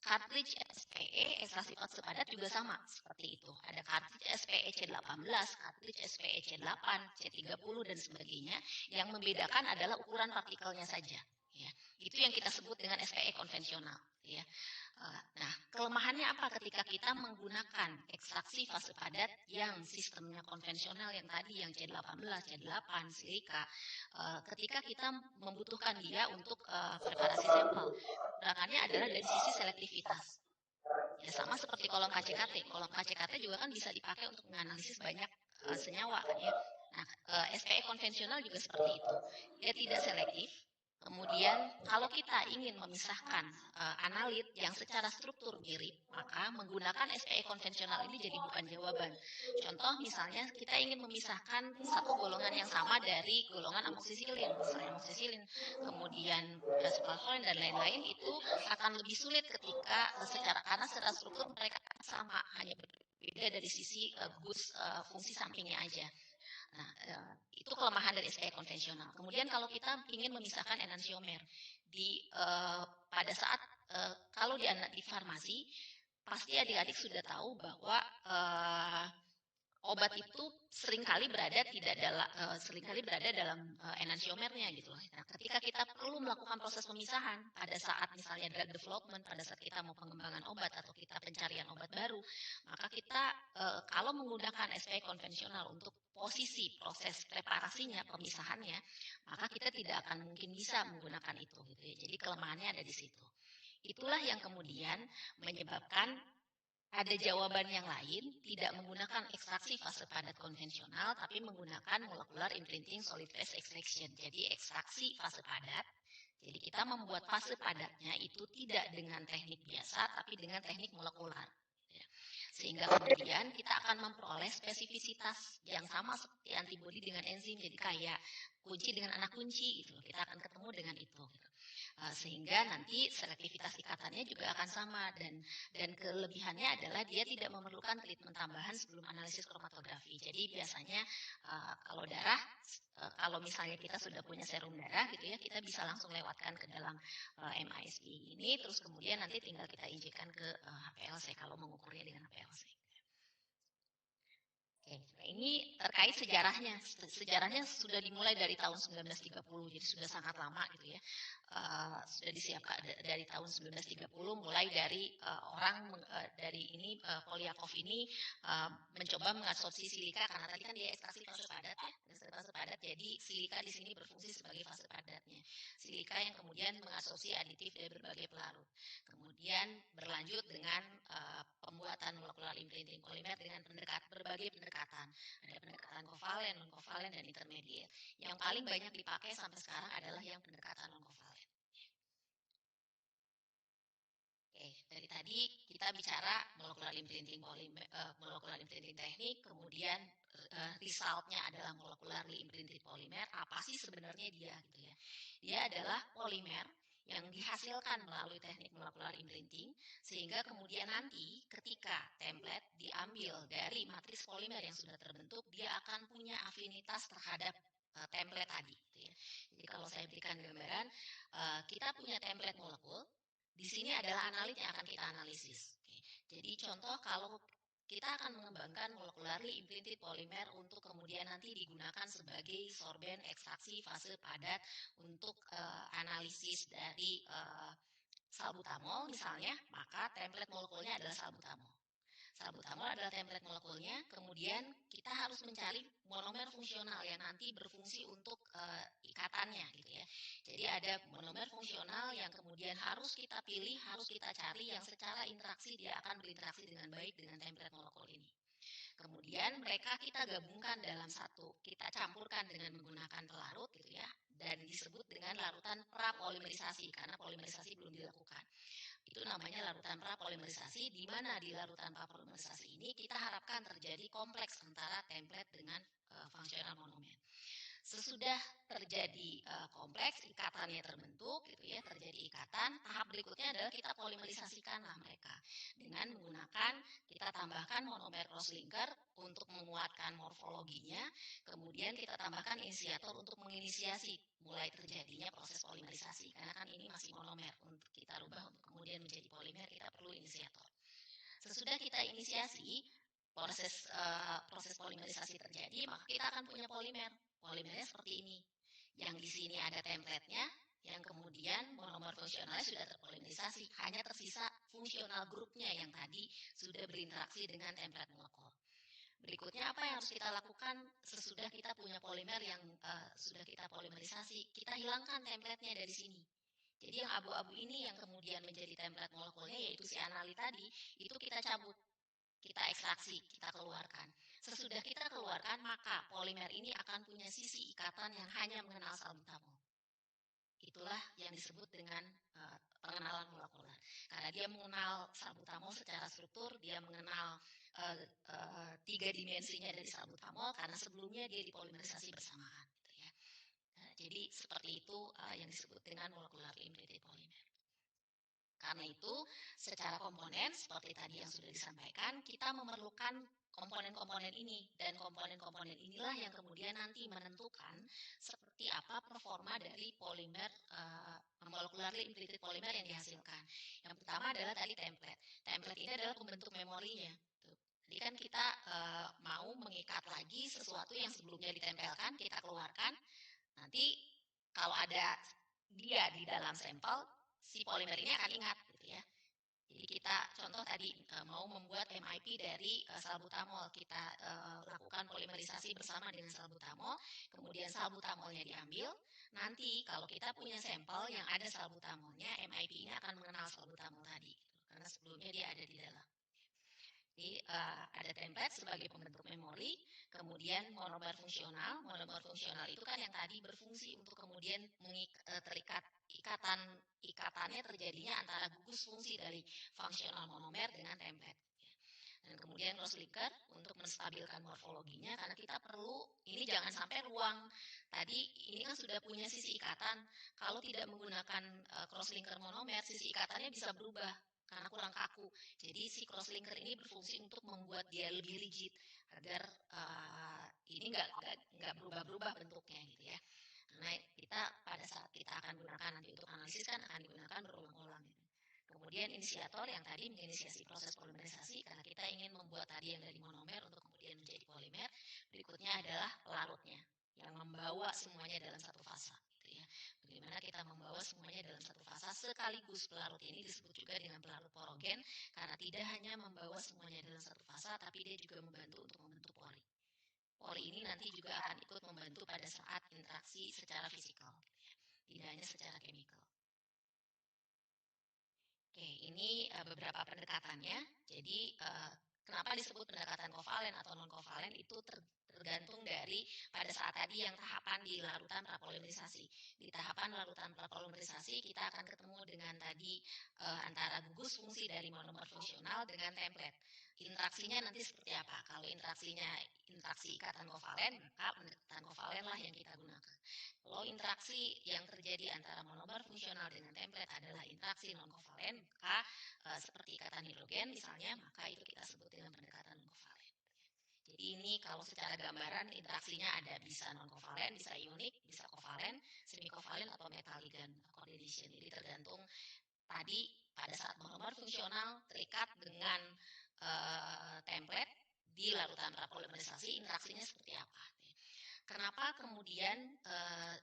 cartridge SPE ekstraksi fase padat juga sama seperti itu. Ada cartridge SPE C18, cartridge SPE C8, C30 dan sebagainya. Yang membedakan adalah ukuran partikelnya saja. Ya, itu yang kita sebut dengan SPE konvensional. Ya. Nah, kelemahannya apa ketika kita menggunakan ekstraksi fase padat yang sistemnya konvensional yang tadi yang C18, C8, silika, ketika kita membutuhkan dia untuk preparasi sampel. Kekurangannya adalah dari sisi selektivitas. Ya sama seperti kolom KCKT. Kolom KCKT juga kan bisa dipakai untuk menganalisis banyak senyawa kan ya. Nah, SPE konvensional juga seperti itu. Dia tidak selektif. Kemudian kalau kita ingin memisahkan analit yang secara struktur mirip, maka menggunakan SPE konvensional ini jadi bukan jawaban. Contoh misalnya kita ingin memisahkan satu golongan yang sama dari golongan amoksisilin, misalnya amoksisilin, kemudian sulfalfoin dan lain-lain itu akan lebih sulit ketika karena secara struktur mereka sama, hanya beda dari sisi fungsi sampingnya aja. Nah, itu kelemahan dari SPI konvensional. Kemudian kalau kita ingin memisahkan enantiomer pada saat kalau di farmasi, pasti adik-adik sudah tahu bahwa obat itu seringkali berada dalam enantiomernya gitu loh. Nah, ketika kita perlu melakukan proses pemisahan pada saat misalnya drug development, pada saat kita mau pengembangan obat atau kita pencarian obat baru, maka kita kalau menggunakan SPI konvensional untuk posisi proses preparasinya, pemisahannya, maka kita tidak akan mungkin bisa menggunakan itu gitu ya. Jadi kelemahannya ada di situ. Itulah yang kemudian menyebabkan ada jawaban yang lain, tidak menggunakan ekstraksi fase padat konvensional, tapi menggunakan molecular imprinting solid phase extraction. Jadi ekstraksi fase padat. Jadi kita membuat fase padatnya itu tidak dengan teknik biasa, tapi dengan teknik molekular. Sehingga kemudian kita akan memperoleh spesifisitas yang sama seperti antibodi dengan enzim. Jadi kayak kunci dengan anak kunci gitu. Kita akan ketemu dengan itu. Sehingga nanti selektivitas ikatannya juga akan sama dan kelebihannya adalah dia tidak memerlukan treatment tambahan sebelum analisis kromatografi. Jadi biasanya kalau darah, kalau misalnya kita sudah punya serum darah gitu ya, kita bisa langsung lewatkan ke dalam MISP ini, terus kemudian nanti tinggal kita injekkan ke HPLC kalau mengukurnya dengan HPLC. Oke, nah ini terkait sejarahnya. Sejarahnya sudah dimulai dari tahun 1930, jadi sudah sangat lama gitu ya. Sudah disiapkan dari tahun 1930, mulai dari Polyakov ini mencoba mengadsorpsi silika karena tadi kan dia ekstraksi fase padat ya, fase padat. Jadi silika di sini berfungsi sebagai fase padatnya. Silika yang kemudian mengadsorpsi aditif dari berbagai pelarut. Kemudian berlanjut dengan pembuatan molecular imprinting polimer dengan berbagai pendekatan. Ada pendekatan kovalen, non-kovalen, dan intermediate. Yang paling banyak dipakai sampai sekarang adalah yang pendekatan non-kovalen. Oke, dari tadi kita bicara molecular imprinting teknik, kemudian resultnya adalah molecularly imprinted polymer. Apa sih sebenarnya dia gitu ya? Dia adalah polimer yang dihasilkan melalui teknik molecular imprinting, sehingga kemudian nanti ketika template diambil dari matriks polimer yang sudah terbentuk, dia akan punya afinitas terhadap template tadi. Gitu ya. Jadi kalau saya berikan gambaran, kita punya template molekul. Di sini adalah analit yang akan kita analisis. Oke. Jadi contoh kalau kita akan mengembangkan molecularly imprinted polymer untuk kemudian nanti digunakan sebagai sorben ekstraksi fase padat untuk analisis dari salbutamol misalnya, maka template molekulnya adalah salbutamol. Salbutamol adalah template molekulnya, kemudian kita harus mencari monomer fungsional yang nanti berfungsi untuk ikatannya gitu ya. Jadi ada monomer fungsional yang kemudian harus kita pilih, harus kita cari yang secara interaksi dia akan berinteraksi dengan baik dengan template molekul ini. Kemudian mereka kita gabungkan dalam satu, kita campurkan dengan menggunakan pelarut gitu ya, dan disebut dengan larutan prapolimerisasi karena polimerisasi belum dilakukan. Itu namanya larutan prapolimerisasi, di mana di larutan prapolimerisasi ini kita harapkan terjadi kompleks antara template dengan fungsional monomer. Sesudah terjadi kompleks, ikatannya terbentuk, gitu ya, terjadi ikatan. Tahap berikutnya adalah kita polimerisasikanlah mereka dengan menggunakan, kita tambahkan monomer cross linker untuk menguatkan morfologinya, kemudian kita tambahkan inisiator untuk menginisiasi mulai terjadinya proses polimerisasi. Karena kan ini masih monomer, untuk kita rubah untuk kemudian menjadi polimer, kita perlu inisiator. Sesudah kita inisiasi, proses polimerisasi terjadi, maka kita akan punya polimer. Polimernya seperti ini. Yang di sini ada template-nya, yang kemudian monomer fungsionalnya sudah terpolimerisasi. Hanya tersisa fungsional grupnya yang tadi sudah berinteraksi dengan template molekul. Berikutnya apa yang harus kita lakukan sesudah kita punya polimer yang sudah kita polimerisasi? Kita hilangkan template-nya dari sini. Jadi yang abu-abu ini yang kemudian menjadi template molekulnya, yaitu si analit tadi, itu kita cabut. Kita ekstraksi, kita keluarkan. Sesudah kita keluarkan, maka polimer ini akan punya sisi ikatan yang hanya mengenal salbutamol. Itulah yang disebut dengan pengenalan molekuler. Karena dia mengenal salbutamol secara struktur, dia mengenal 3 dimensinya dari salbutamol, karena sebelumnya dia dipolimerisasi bersamaan. Gitu ya. Jadi seperti itu yang disebut dengan molecularly imprinted polymer. Karena itu, secara komponen seperti tadi yang sudah disampaikan, kita memerlukan komponen-komponen ini, dan komponen-komponen inilah yang kemudian nanti menentukan seperti apa performa dari polimer molecularly imprinted polymer yang dihasilkan. Yang pertama adalah tadi template. Template ini adalah pembentuk memorinya. Jadi kan kita mau mengikat lagi sesuatu yang sebelumnya ditempelkan, kita keluarkan. Nanti kalau ada dia di dalam sampel, si polimer ini akan ingat gitu ya. Jadi kita contoh tadi mau membuat MIP dari salbutamol, kita lakukan polimerisasi bersama dengan salbutamol, kemudian salbutamolnya diambil. Nanti kalau kita punya sampel yang ada salbutamolnya, MIP ini akan mengenal salbutamol tadi, karena sebelumnya dia ada di dalam. Jadi ada template sebagai pembentuk memori, kemudian monomer fungsional. Monomer fungsional itu kan yang tadi berfungsi untuk kemudian terikat ikatannya terjadinya antara gugus fungsi dari fungsional monomer dengan template. Dan kemudian cross linker untuk menstabilkan morfologinya, karena kita perlu ini jangan sampai ruang tadi ini kan sudah punya sisi ikatan. Kalau tidak menggunakan cross linker monomer, sisi ikatannya bisa berubah karena kurang kaku. Jadi si cross linker ini berfungsi untuk membuat dia lebih rigid agar ini nggak berubah-berubah bentuknya gitu ya. Karena kita pada saat kita akan gunakan nanti untuk analisis kan akan digunakan berulang-ulang. Gitu. Kemudian inisiator yang tadi menginisiasi proses polimerisasi karena kita ingin membuat tadi yang dari monomer untuk kemudian menjadi polimer. Berikutnya adalah pelarutnya yang membawa semuanya dalam satu fasa. Gitu ya. Bagaimana kita membawa semuanya dalam satu fasa sekaligus pelarut ini disebut juga dengan pelarut porogen karena tidak hanya membawa semuanya dalam satu fasa tapi dia juga membantu untuk membentuk pori. Pori ini nanti juga akan ikut membantu pada saat interaksi secara fisikal, tidak hanya secara chemical. Oke, ini beberapa pendekatannya. Jadi kenapa disebut pendekatan kovalen atau non kovalen itu tergantung dari pada saat tadi yang tahapan di larutan prapolimerisasi. Di tahapan larutan prapolimerisasi kita akan ketemu dengan tadi antara gugus fungsi dari monomer fungsional dengan template. Interaksinya nanti seperti apa? Kalau interaksinya interaksi ikatan kovalen, maka pendekatan kovalen lah yang kita gunakan. Kalau interaksi yang terjadi antara monomer fungsional dengan template adalah interaksi non kovalen, maka seperti ikatan hidrogen misalnya, maka itu kita sebut dengan pendekatan non kovalen. Jadi ini kalau secara gambaran interaksinya ada bisa non kovalen, bisa ionik, bisa kovalen, semi kovalen atau metal ligand coordination. Jadi tergantung tadi pada saat monomer fungsional terikat dengan template di larutan prapolimerisasi interaksinya seperti apa. Kenapa kemudian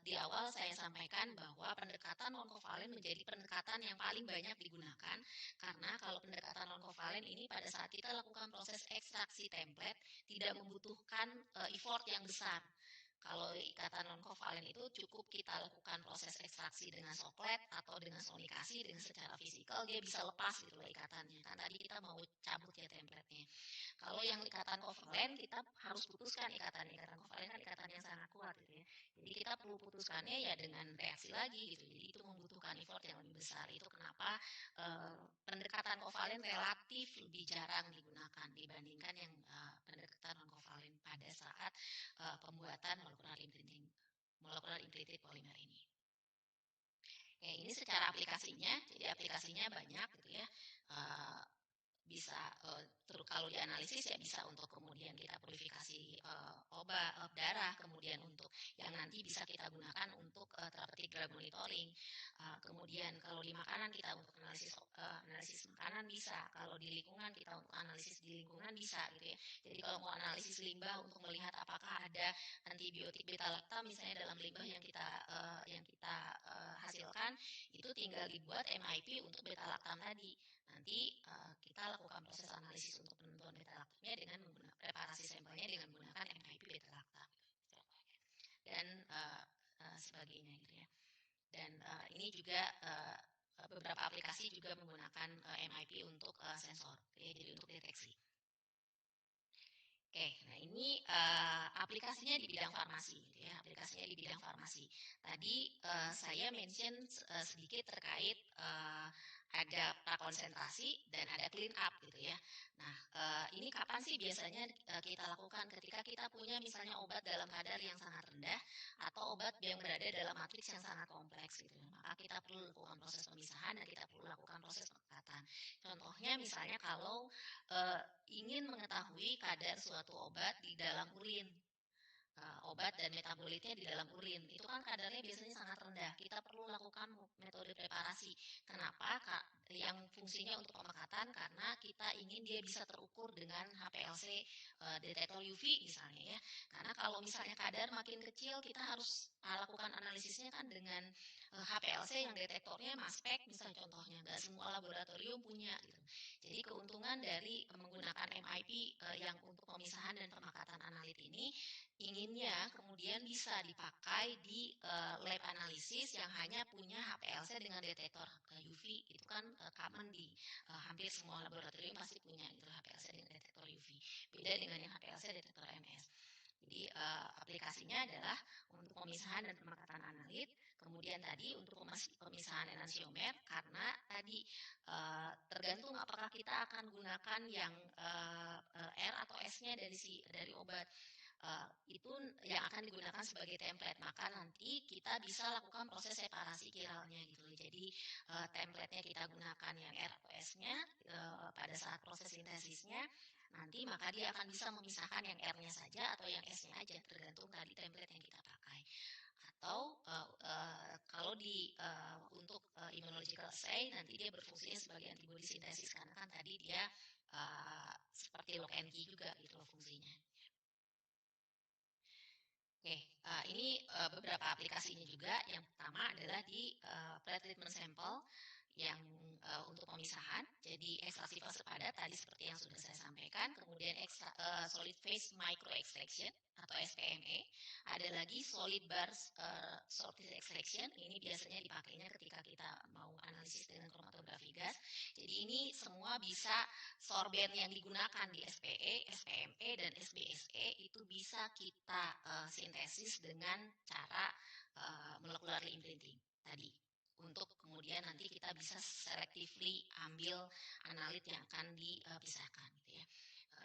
di awal saya sampaikan bahwa pendekatan non-kovalen menjadi pendekatan yang paling banyak digunakan karena kalau pendekatan non-kovalen ini pada saat kita lakukan proses ekstraksi template tidak membutuhkan effort yang besar. Kalau ikatan non-kovalen itu cukup kita lakukan proses ekstraksi dengan soklet atau dengan sonikasi dengan secara fisikal dia bisa lepas gitu loh ikatannya. Kan tadi kita mau cabut ya template-nya. Kalau yang ikatan kovalen kita harus putuskan ikatan kovalen kan ikatan yang sangat kuat gitu ya. Jadi kita perlu putuskannya ya dengan reaksi lagi gitu. Jadi itu membutuhkan effort yang lebih besar. Itu kenapa pendekatan kovalen relatif lebih jarang digunakan dibandingkan yang pendekatan non kovalen pada saat pembuatan molecular imprinted polymer ini. Oke, ini secara aplikasinya, jadi aplikasinya banyak gitu ya. Bisa kalau dianalisis ya bisa untuk kemudian kita purifikasi obat darah, kemudian untuk yang nanti bisa kita gunakan untuk therapeutic drug monitoring. Kemudian kalau di makanan kita untuk analisis makanan bisa, kalau di lingkungan kita untuk analisis di lingkungan bisa gitu ya. Jadi kalau mau analisis limbah untuk melihat apakah ada antibiotik beta lactam misalnya dalam limbah yang kita hasilkan, itu tinggal dibuat MIP untuk beta lactam tadi. Nanti kita lakukan proses analisis untuk penentuan beta lactamnya dengan menggunakan preparasi sampelnya dengan menggunakan MIP beta lactam dan sebagainya gitu ya. Dan ini juga beberapa aplikasi juga menggunakan MIP untuk sensor, ya, jadi untuk deteksi. Oke, nah ini aplikasinya di bidang farmasi, gitu ya. Aplikasinya di bidang farmasi. Tadi saya mention sedikit terkait ada prakonsentrasi dan ada clean up gitu ya. Nah, ini kapan sih biasanya kita lakukan ketika kita punya misalnya obat dalam kadar yang sangat rendah atau obat yang berada dalam matriks yang sangat kompleks gitu. Maka kita perlu lakukan proses pemisahan dan kita perlu lakukan proses pengangkatan. Contohnya misalnya kalau ingin mengetahui kadar suatu obat di dalam urin. Obat dan metabolitnya di dalam urin itu kan kadarnya biasanya sangat rendah. Kita perlu lakukan metode preparasi. Kenapa? Yang fungsinya untuk pemekatan karena kita ingin dia bisa terukur dengan HPLC detektor UV misalnya ya. Karena kalau misalnya kadar makin kecil kita harus lakukan analisisnya kan dengan HPLC yang detektornya mass spec misalnya contohnya. Nggak semua laboratorium punya gitu. Jadi keuntungan dari menggunakan MIP yang untuk pemisahan dan pemakatan analit ini inginnya kemudian bisa dipakai di lab analisis yang hanya punya HPLC dengan detektor UV. Itu kan common di hampir semua laboratorium pasti punya gitu HPLC dengan detektor UV. Beda dengan yang HPLC detektor MS. Jadi aplikasinya adalah untuk pemisahan dan pemakatan analit. Kemudian tadi untuk pemisahan enantiomer karena tadi tergantung apakah kita akan gunakan yang R atau S-nya dari obat. Itu yang akan digunakan sebagai template. Maka nanti kita bisa lakukan proses separasi kiralnya gitu. Jadi template-nya kita gunakan yang R atau S-nya pada saat proses sintesisnya. Nanti maka dia akan bisa memisahkan yang R-nya saja atau yang S-nya aja tergantung tadi template yang kita pakai. Atau kalau untuk immunological assay nanti dia berfungsinya sebagai antibody sintesis karena kan tadi dia seperti lock and key juga gitu loh fungsinya. Oke, ini beberapa aplikasinya juga. Yang pertama adalah di pretreatment sample yang untuk pemisahan. Jadi ekstraksi fase padat tadi seperti yang sudah saya sampaikan. Kemudian solid phase micro extraction atau SPME. Ada lagi solid bar sorted extraction. Ini biasanya dipakainya ketika kita mau analisis dengan kromatografi gas. Jadi ini semua bisa sorben yang digunakan di SPE, SPME, dan SBSE itu bisa kita sintesis dengan cara molecular imprinting tadi. Untuk kemudian nanti kita bisa selectively ambil analit yang akan dipisahkan. Gitu ya.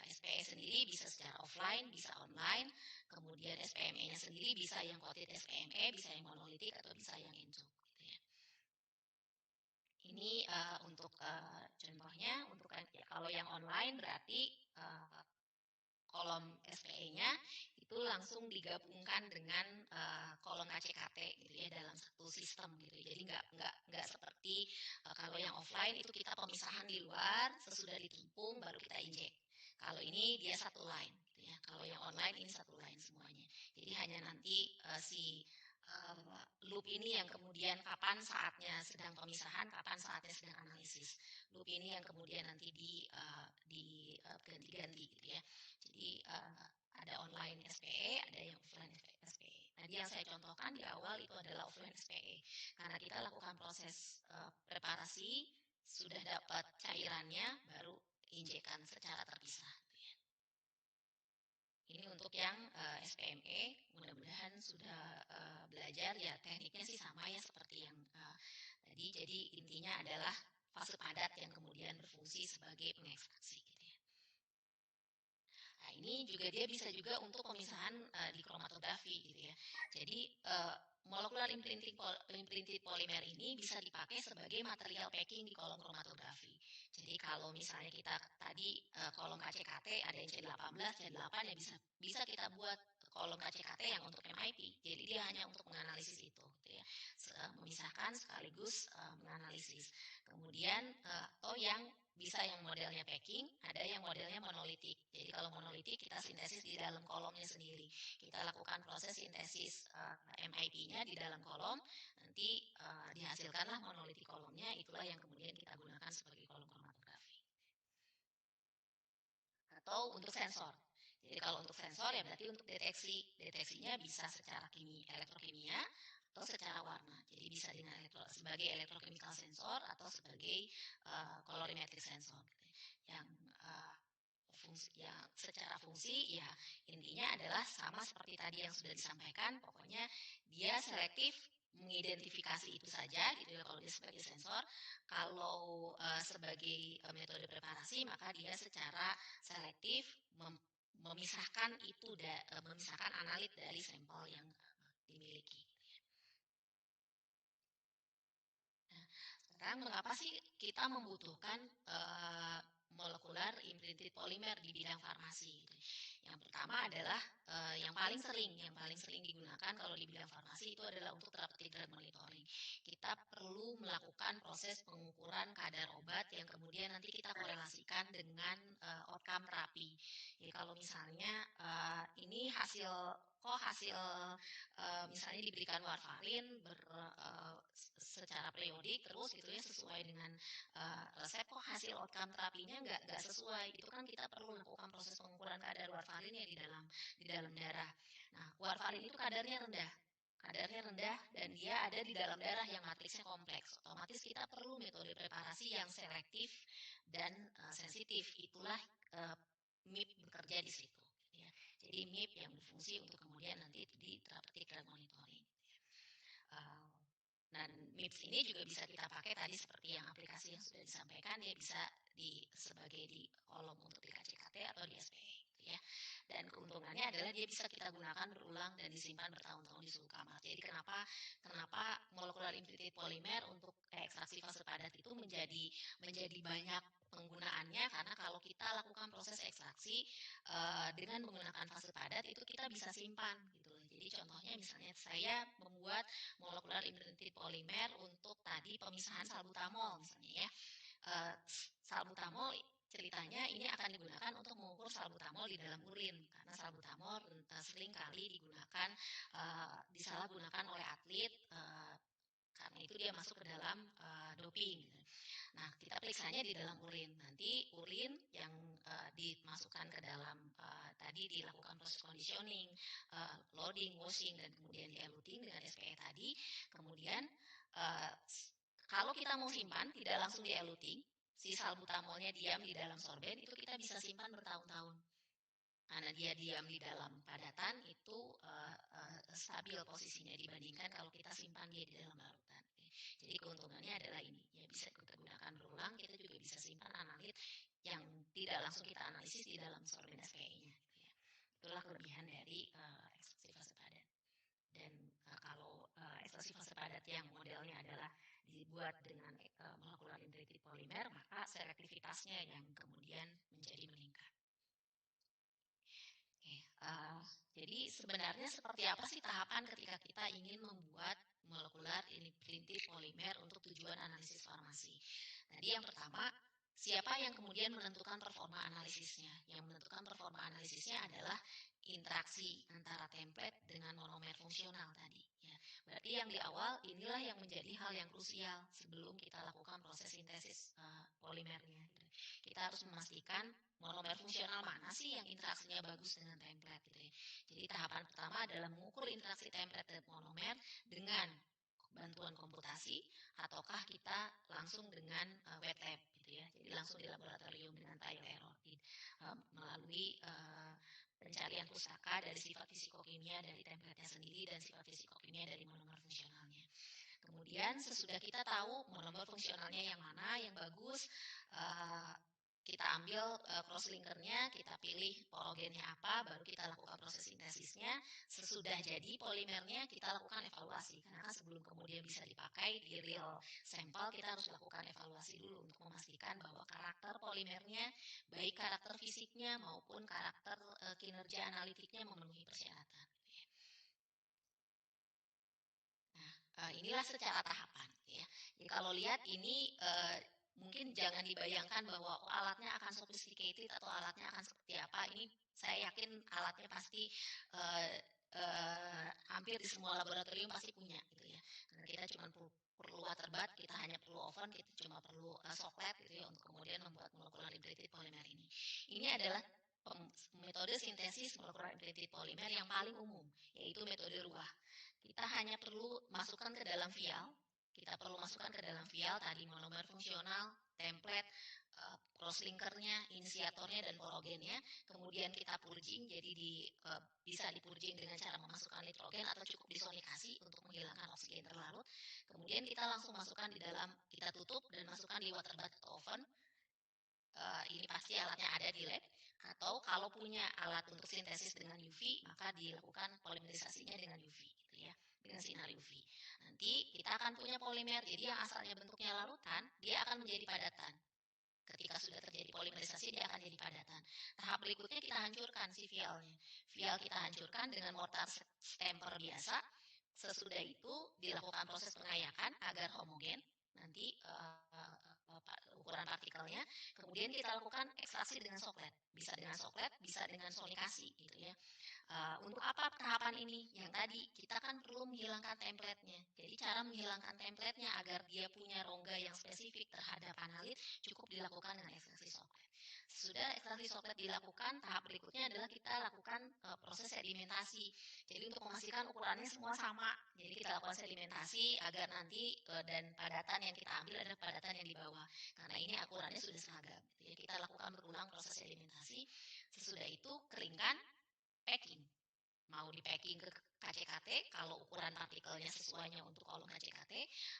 SPE sendiri bisa secara offline, bisa online. Kemudian SPME-nya sendiri bisa yang coated SPME, bisa yang monolitik, atau bisa yang enzo. Gitu ya. Ini untuk contohnya, untuk ya, kalau yang online berarti kolom SPE-nya itu langsung digabungkan dengan kolom KCKT gitu ya dalam satu sistem gitu. Jadi nggak seperti kalau yang offline itu kita pemisahan di luar sesudah ditumpung baru kita injek. Kalau ini dia satu line gitu ya. Kalau yang online ini satu line semuanya. Jadi hanya nanti si loop ini yang kemudian kapan saatnya sedang pemisahan, kapan saatnya sedang analisis. Loop ini yang kemudian nanti ganti-ganti gitu ya. Jadi ada online SPE, ada yang offline SPE. Tadi yang saya contohkan di awal itu adalah offline SPE. Karena kita lakukan proses preparasi, sudah dapat cairannya, baru injekan secara terpisah. Ini untuk yang SPME, mudah-mudahan sudah belajar ya tekniknya sih sama ya seperti yang tadi. Jadi intinya adalah fase padat yang kemudian berfungsi sebagai pengekstraksi. Gitu ya. Nah ini juga dia bisa juga untuk pemisahan di kromatografi gitu ya. Jadi molecular imprinted polymer ini bisa dipakai sebagai material packing di kolom kromatografi. Jadi kalau misalnya kita tadi kolom KCKT ada yang C18, C8 ya bisa kita buat kolom KCKT yang untuk MIP. Jadi dia hanya untuk menganalisis itu, gitu ya. Memisahkan sekaligus menganalisis. Kemudian atau yang bisa yang modelnya packing, ada yang modelnya monolitik. Jadi kalau monolitik kita sintesis di dalam kolomnya sendiri. Kita lakukan proses sintesis MIP-nya di dalam kolom, nanti dihasilkanlah monolitik kolomnya, itulah yang kemudian kita gunakan sebagai kolom kromatografi. Atau untuk sensor. Jadi kalau untuk sensor ya berarti untuk deteksinya bisa secara elektrokimia atau secara warna. Jadi bisa dengan sebagai electrochemical sensor atau sebagai colorimetric sensor. Gitu. Yang secara fungsi ya intinya adalah sama seperti tadi yang sudah disampaikan. Pokoknya dia selektif mengidentifikasi itu saja gitu ya kalau dia sebagai sensor. Kalau sebagai metode preparasi maka dia secara selektif memisahkan memisahkan analit dari sampel yang dimiliki. Nah, sekarang mengapa sih kita membutuhkan molekular imprinted polymer di bidang farmasi? Gitu. Yang pertama adalah yang paling sering digunakan kalau di bidang farmasi itu adalah untuk therapeutic drug monitoring. Kita perlu melakukan proses pengukuran kadar obat yang kemudian nanti kita korelasikan dengan outcome terapi. Jadi kalau misalnya ini hasil misalnya diberikan warfarin secara periodik terus gitu ya sesuai dengan resep, kok hasil outcome terapinya nggak sesuai, itu kan kita perlu lakukan proses pengukuran kadar warfarin ya di dalam darah. Nah, warfarin itu kadarnya rendah dan dia ada di dalam darah yang matriksnya kompleks. Otomatis kita perlu metode preparasi yang selektif dan sensitif. Itulah MIP bekerja di situ. Ya. Jadi MIP yang berfungsi untuk kemudian nanti di therapeutic drug monitoring. Dan MIPS ini juga bisa kita pakai tadi seperti yang aplikasi yang sudah disampaikan, dia bisa sebagai di kolom untuk di KCKT atau di SPE gitu ya. Dan keuntungannya adalah dia bisa kita gunakan berulang dan disimpan bertahun-tahun di suhu kamar. Jadi kenapa molekular imprinted polymer untuk ekstraksi fase padat itu menjadi banyak penggunaannya, karena kalau kita lakukan proses ekstraksi dengan menggunakan fase padat itu kita bisa simpan gitu. Jadi contohnya misalnya saya membuat molekular imprinted polymer untuk tadi pemisahan salbutamol misalnya ya. Salbutamol ceritanya ini akan digunakan untuk mengukur salbutamol di dalam urin, karena salbutamol sering kali digunakan disalahgunakan oleh atlet karena itu dia masuk ke dalam doping. Nah, kita periksanya di dalam urin. Nanti urin yang dimasukkan ke dalam tadi dilakukan proses conditioning, loading, washing, dan kemudian di-eluting dengan SPE tadi. Kemudian kalau kita mau simpan tidak langsung di-eluting, si salbutamolnya diam di dalam sorben, itu kita bisa simpan bertahun-tahun. Karena dia diam di dalam padatan itu stabil posisinya dibandingkan kalau kita simpan dia di dalam larutan. Jadi keuntungannya adalah ini, ya bisa kita gunakan berulang, kita juga bisa simpan analit yang tidak langsung kita analisis di dalam sorben SPE-nya. Gitu ya. Itulah kelebihan dari ekstraksi fase padat. Dan kalau ekstraksi fase padat yang modelnya adalah dibuat dengan molekular imprinted polymer, maka selektivitasnya yang kemudian menjadi meningkat. Jadi sebenarnya seperti apa sih tahapan ketika kita ingin membuat molekular imprinted polymer untuk tujuan analisis farmasi? Tadi yang pertama, siapa yang kemudian menentukan performa analisisnya? Yang menentukan performa analisisnya adalah interaksi antara template dengan monomer fungsional tadi. Ya. Berarti yang di awal inilah yang menjadi hal yang krusial sebelum kita lakukan proses sintesis polimernya. Kita harus memastikan monomer fungsional mana sih yang interaksinya bagus dengan template gitu ya. Jadi tahapan pertama adalah mengukur interaksi template dan monomer dengan bantuan komputasi ataukah kita langsung dengan wet lab gitu ya. Jadi langsung di laboratorium dengan trial error melalui pencarian pustaka dari sifat fisikokimia dari template-nya sendiri dan sifat fisikokimia dari monomer fungsionalnya. Kemudian sesudah kita tahu monomer fungsionalnya yang mana yang bagus, kita ambil cross-linkernya, kita pilih pologennya apa, baru kita lakukan proses sintesisnya. Sesudah jadi polimernya, kita lakukan evaluasi. Karena kan sebelum kemudian bisa dipakai di real sampel, kita harus lakukan evaluasi dulu untuk memastikan bahwa karakter polimernya, baik karakter fisiknya maupun karakter kinerja analitiknya memenuhi persyaratan. Nah, inilah secara tahapan. Ya. Jadi kalau lihat ini mungkin jangan dibayangkan bahwa alatnya akan sophisticated atau alatnya akan seperti apa. Ini saya yakin alatnya pasti hampir di semua laboratorium pasti punya gitu ya. Karena kita cuma perlu water bath, kita hanya perlu oven, kita cuma perlu soklet gitu ya untuk kemudian membuat molekular imprinted polymer ini. Ini adalah metode sintesis molekular imprinted polymer yang paling umum, yaitu metode ruah. Kita hanya perlu masukkan ke dalam vial. Kita perlu masukkan ke dalam vial tadi monomer fungsional, template, cross-linkernya, inisiatornya, dan pologennya. Kemudian kita purging, jadi bisa dipurging dengan cara memasukkan nitrogen atau cukup disonikasi untuk menghilangkan oksigen terlarut. Kemudian kita langsung masukkan di dalam, kita tutup dan masukkan di water bath atau oven. Ini pasti alatnya ada di lab, atau kalau punya alat untuk sintesis dengan UV, maka dilakukan polimerisasinya dengan UV, gitu ya, dengan sinar UV. Nanti kita akan punya polimer, jadi yang asalnya bentuknya larutan, dia akan menjadi padatan. Ketika sudah terjadi polimerisasi, dia akan jadi padatan. Tahap berikutnya kita hancurkan si vialnya. Vial kita hancurkan dengan mortar stamper biasa. Sesudah itu dilakukan proses pengayakan agar homogen nanti ukuran partikelnya. Kemudian kita lakukan ekstraksi dengan soklet. Bisa dengan soklet, bisa dengan sonikasi, gitu ya. Untuk apa tahapan ini? Yang tadi kita kan perlu menghilangkan template-nya. Jadi cara menghilangkan template-nya agar dia punya rongga yang spesifik terhadap analit cukup dilakukan dengan ekstraksi soklet. Sesudah ekstraksi soklet dilakukan, tahap berikutnya adalah kita lakukan proses sedimentasi. Jadi untuk memastikan ukurannya semua sama, jadi kita lakukan sedimentasi agar nanti dan padatan yang kita ambil adalah padatan yang di bawah. Karena ini ukurannya sudah seragam. Jadi kita lakukan berulang proses sedimentasi. Sesudah itu keringkan, packing. Mau di packing ke KCKT kalau ukuran partikelnya sesuainya untuk kolom KCKT,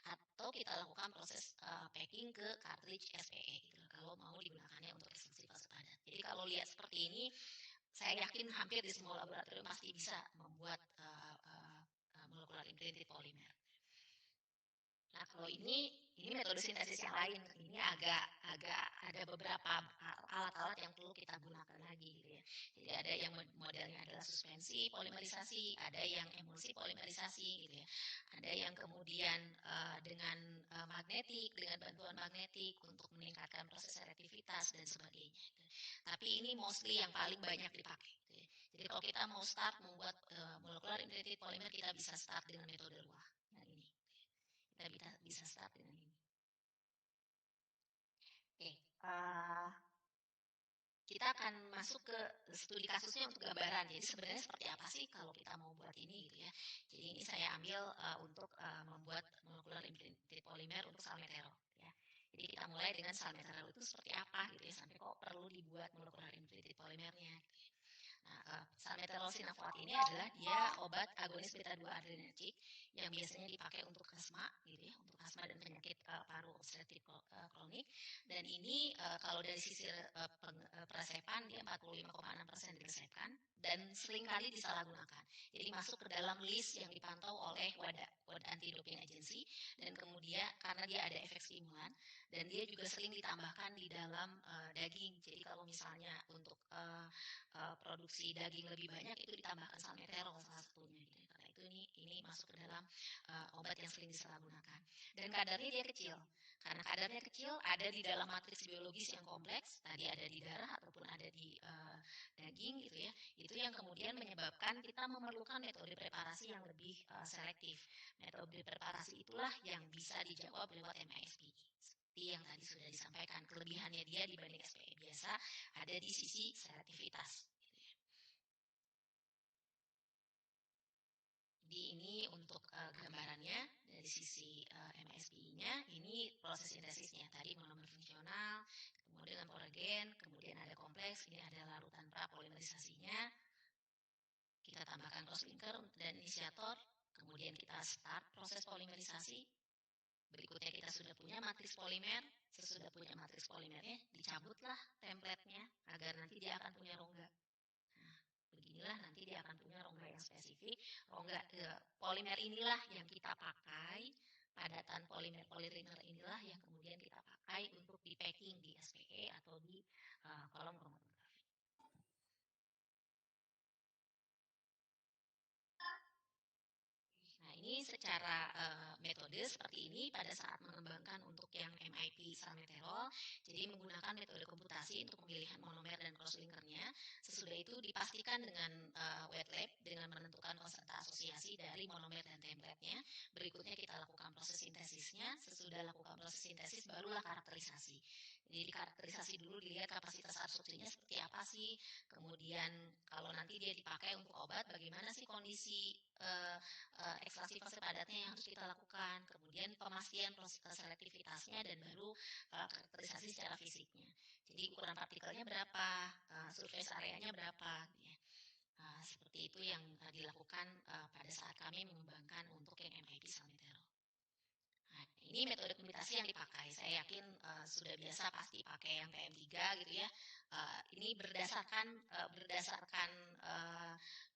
atau kita lakukan proses packing ke cartridge SPE gitu, kalau mau digunakannya untuk ekstraksi fase padat. Jadi kalau lihat seperti ini, saya yakin hampir di semua laboratorium pasti bisa membuat molecular imprinted polymer. Nah, kalau ini metode sintesis yang lain. Ini agak ada beberapa alat-alat yang perlu kita gunakan lagi, gitu ya. Jadi ada yang modelnya adalah suspensi polimerisasi, ada yang emulsi polimerisasi, gitu ya. Ada yang kemudian dengan magnetik, dengan bantuan magnetik untuk meningkatkan proses selektivitas dan sebagainya. Gitu. Tapi ini mostly yang paling banyak dipakai. Gitu ya. Jadi kalau kita mau start membuat molecular imprinted polymer, kita bisa start dengan metode ruah. Nah, ini. Kita bisa start dengan ini. Oke, kita akan masuk ke studi kasusnya untuk gambaran. Jadi sebenarnya seperti apa sih kalau kita mau buat ini, gitu ya. Jadi ini saya ambil untuk membuat molecular imprinted polymer untuk salmeterol, ya. Jadi kita mulai dengan salmeterol itu seperti apa, gitu ya, sampai kok perlu dibuat molecular imprinted polymernya, gitu ya. Nah, salmeterol sinafat ini adalah dia obat agonis beta 2 adrenergic yang biasanya dipakai untuk asma, gitu ya, untuk asma dan penyakit paru obstruktif kronik. Dan ini kalau dari sisi peresepan dia 45,6% diresepkan dan seringkali disalahgunakan. Jadi masuk ke dalam list yang dipantau oleh World Anti-Doping Agency, dan kemudian karena dia ada efek stimulan dan dia juga sering ditambahkan di dalam daging. Jadi kalau misalnya untuk produksi daging lebih banyak itu ditambahkan salmeterol salah satunya, gitu. Karena itu ini masuk ke dalam obat yang sering disalahgunakan. Dan kadarnya dia kecil. Karena kadarnya kecil ada di dalam matriks biologis yang kompleks, tadi ada di darah ataupun ada di daging, gitu ya. Itu yang kemudian menyebabkan kita memerlukan metode preparasi yang lebih selektif. Metode preparasi itulah yang bisa dijawab lewat MASPE. Seperti yang tadi sudah disampaikan, kelebihannya dia dibanding SPE biasa ada di sisi selektivitas. Jadi ini untuk gambarannya dari sisi MSPI-nya, ini proses sintesisnya. Tadi monomer fungsional, kemudian dengan porogen, kemudian ada kompleks, ini ada larutan prapolimerisasinya. Kita tambahkan crosslinker dan inisiator, kemudian kita start proses polimerisasi. Berikutnya kita sudah punya matriks polimer, sesudah punya matriks polimernya, dicabutlah template-nya agar nanti dia akan punya rongga. Beginilah nanti dia akan punya rongga yang spesifik. Rongga polimer inilah yang kita pakai, padatan polimer inilah yang kemudian kita pakai untuk di packing di SPE atau di kolom kromatografi. Nah, ini secara metode seperti ini pada saat mengembangkan untuk yang MIP salmeterol. Jadi menggunakan metode komputasi untuk pemilihan monomer dan crosslinkernya. Sesudah itu dipastikan dengan wet lab dengan menentukan konsenta asosiasi dari monomer dan template-nya. Berikutnya kita lakukan proses sintesisnya. Sesudah lakukan proses sintesis barulah karakterisasi. Jadi karakterisasi dulu dilihat kapasitas absorpsinya seperti apa sih. Kemudian kalau nanti dia dipakai untuk obat, bagaimana sih kondisi ekstraksi fase padatnya yang harus kita lakukan, kemudian pemastian selektivitasnya, dan baru karakterisasi secara fisiknya. Jadi ukuran partikelnya berapa, surface areanya berapa, gitu ya. Seperti itu yang dilakukan pada saat kami mengembangkan untuk yang MIP Salmeterol. Nah, ini metode kuantitasi yang dipakai. Saya yakin sudah biasa pasti pakai yang PM3 gitu ya. Ini berdasarkan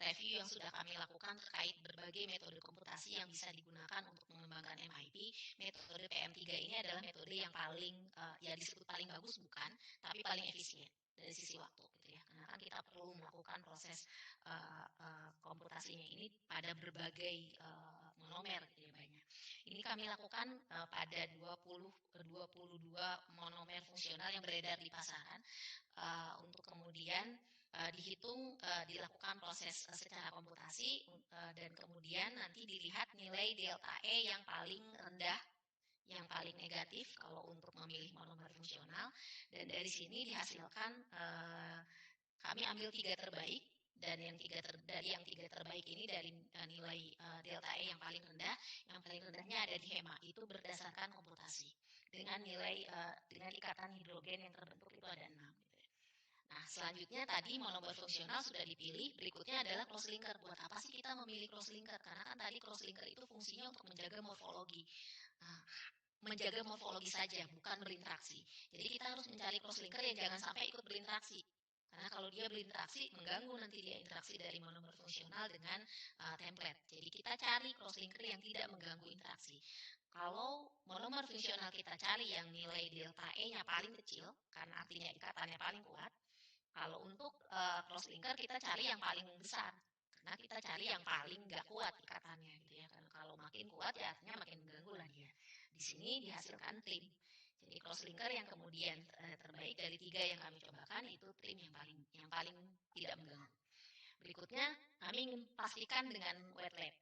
review yang sudah kami lakukan terkait berbagai metode komputasi yang bisa digunakan untuk mengembangkan MIP. Metode PM3 ini adalah metode yang paling ya disebut paling bagus bukan, tapi paling efisien dari sisi waktu gitu ya. Karena kan kita perlu melakukan proses komputasinya ini pada berbagai monomer gitu ya banyak. Ini kami lakukan pada 22 monomer fungsional yang beredar di pasaran untuk kemudian dihitung, dilakukan proses secara komputasi dan kemudian nanti dilihat nilai delta E yang paling rendah, yang paling negatif kalau untuk memilih monomer fungsional, dan dari sini dihasilkan kami ambil 3 terbaik. Dan dari yang tiga terbaik ini dari nilai delta E yang paling rendahnya ada di HEMA, itu berdasarkan komputasi dengan nilai dengan ikatan hidrogen yang terbentuk itu ada 6 gitu ya. Nah, selanjutnya tadi monomer fungsional sudah dipilih, berikutnya adalah cross linker. Buat apa sih kita memilih cross linker? Karena kan tadi cross linker itu fungsinya untuk menjaga morfologi. Nah, menjaga morfologi saja, bukan berinteraksi. Jadi kita harus mencari cross linker yang jangan sampai ikut berinteraksi. Karena kalau dia berinteraksi, mengganggu nanti dia interaksi dari monomer fungsional dengan template. Jadi kita cari cross linker yang tidak mengganggu interaksi. Kalau monomer fungsional kita cari yang nilai delta E-nya paling kecil, karena artinya ikatannya paling kuat. Kalau untuk cross linker kita cari yang paling besar, karena kita cari yang paling nggak kuat ikatannya gitu ya. Karena kalau makin kuat ya artinya makin mengganggu lah dia. Di sini dihasilkan trim. Jadi cross linker yang kemudian terbaik dari 3 yang kami cobakan itu trim yang paling tidak mengganggu. Berikutnya kami ingin pastikan dengan wet lab.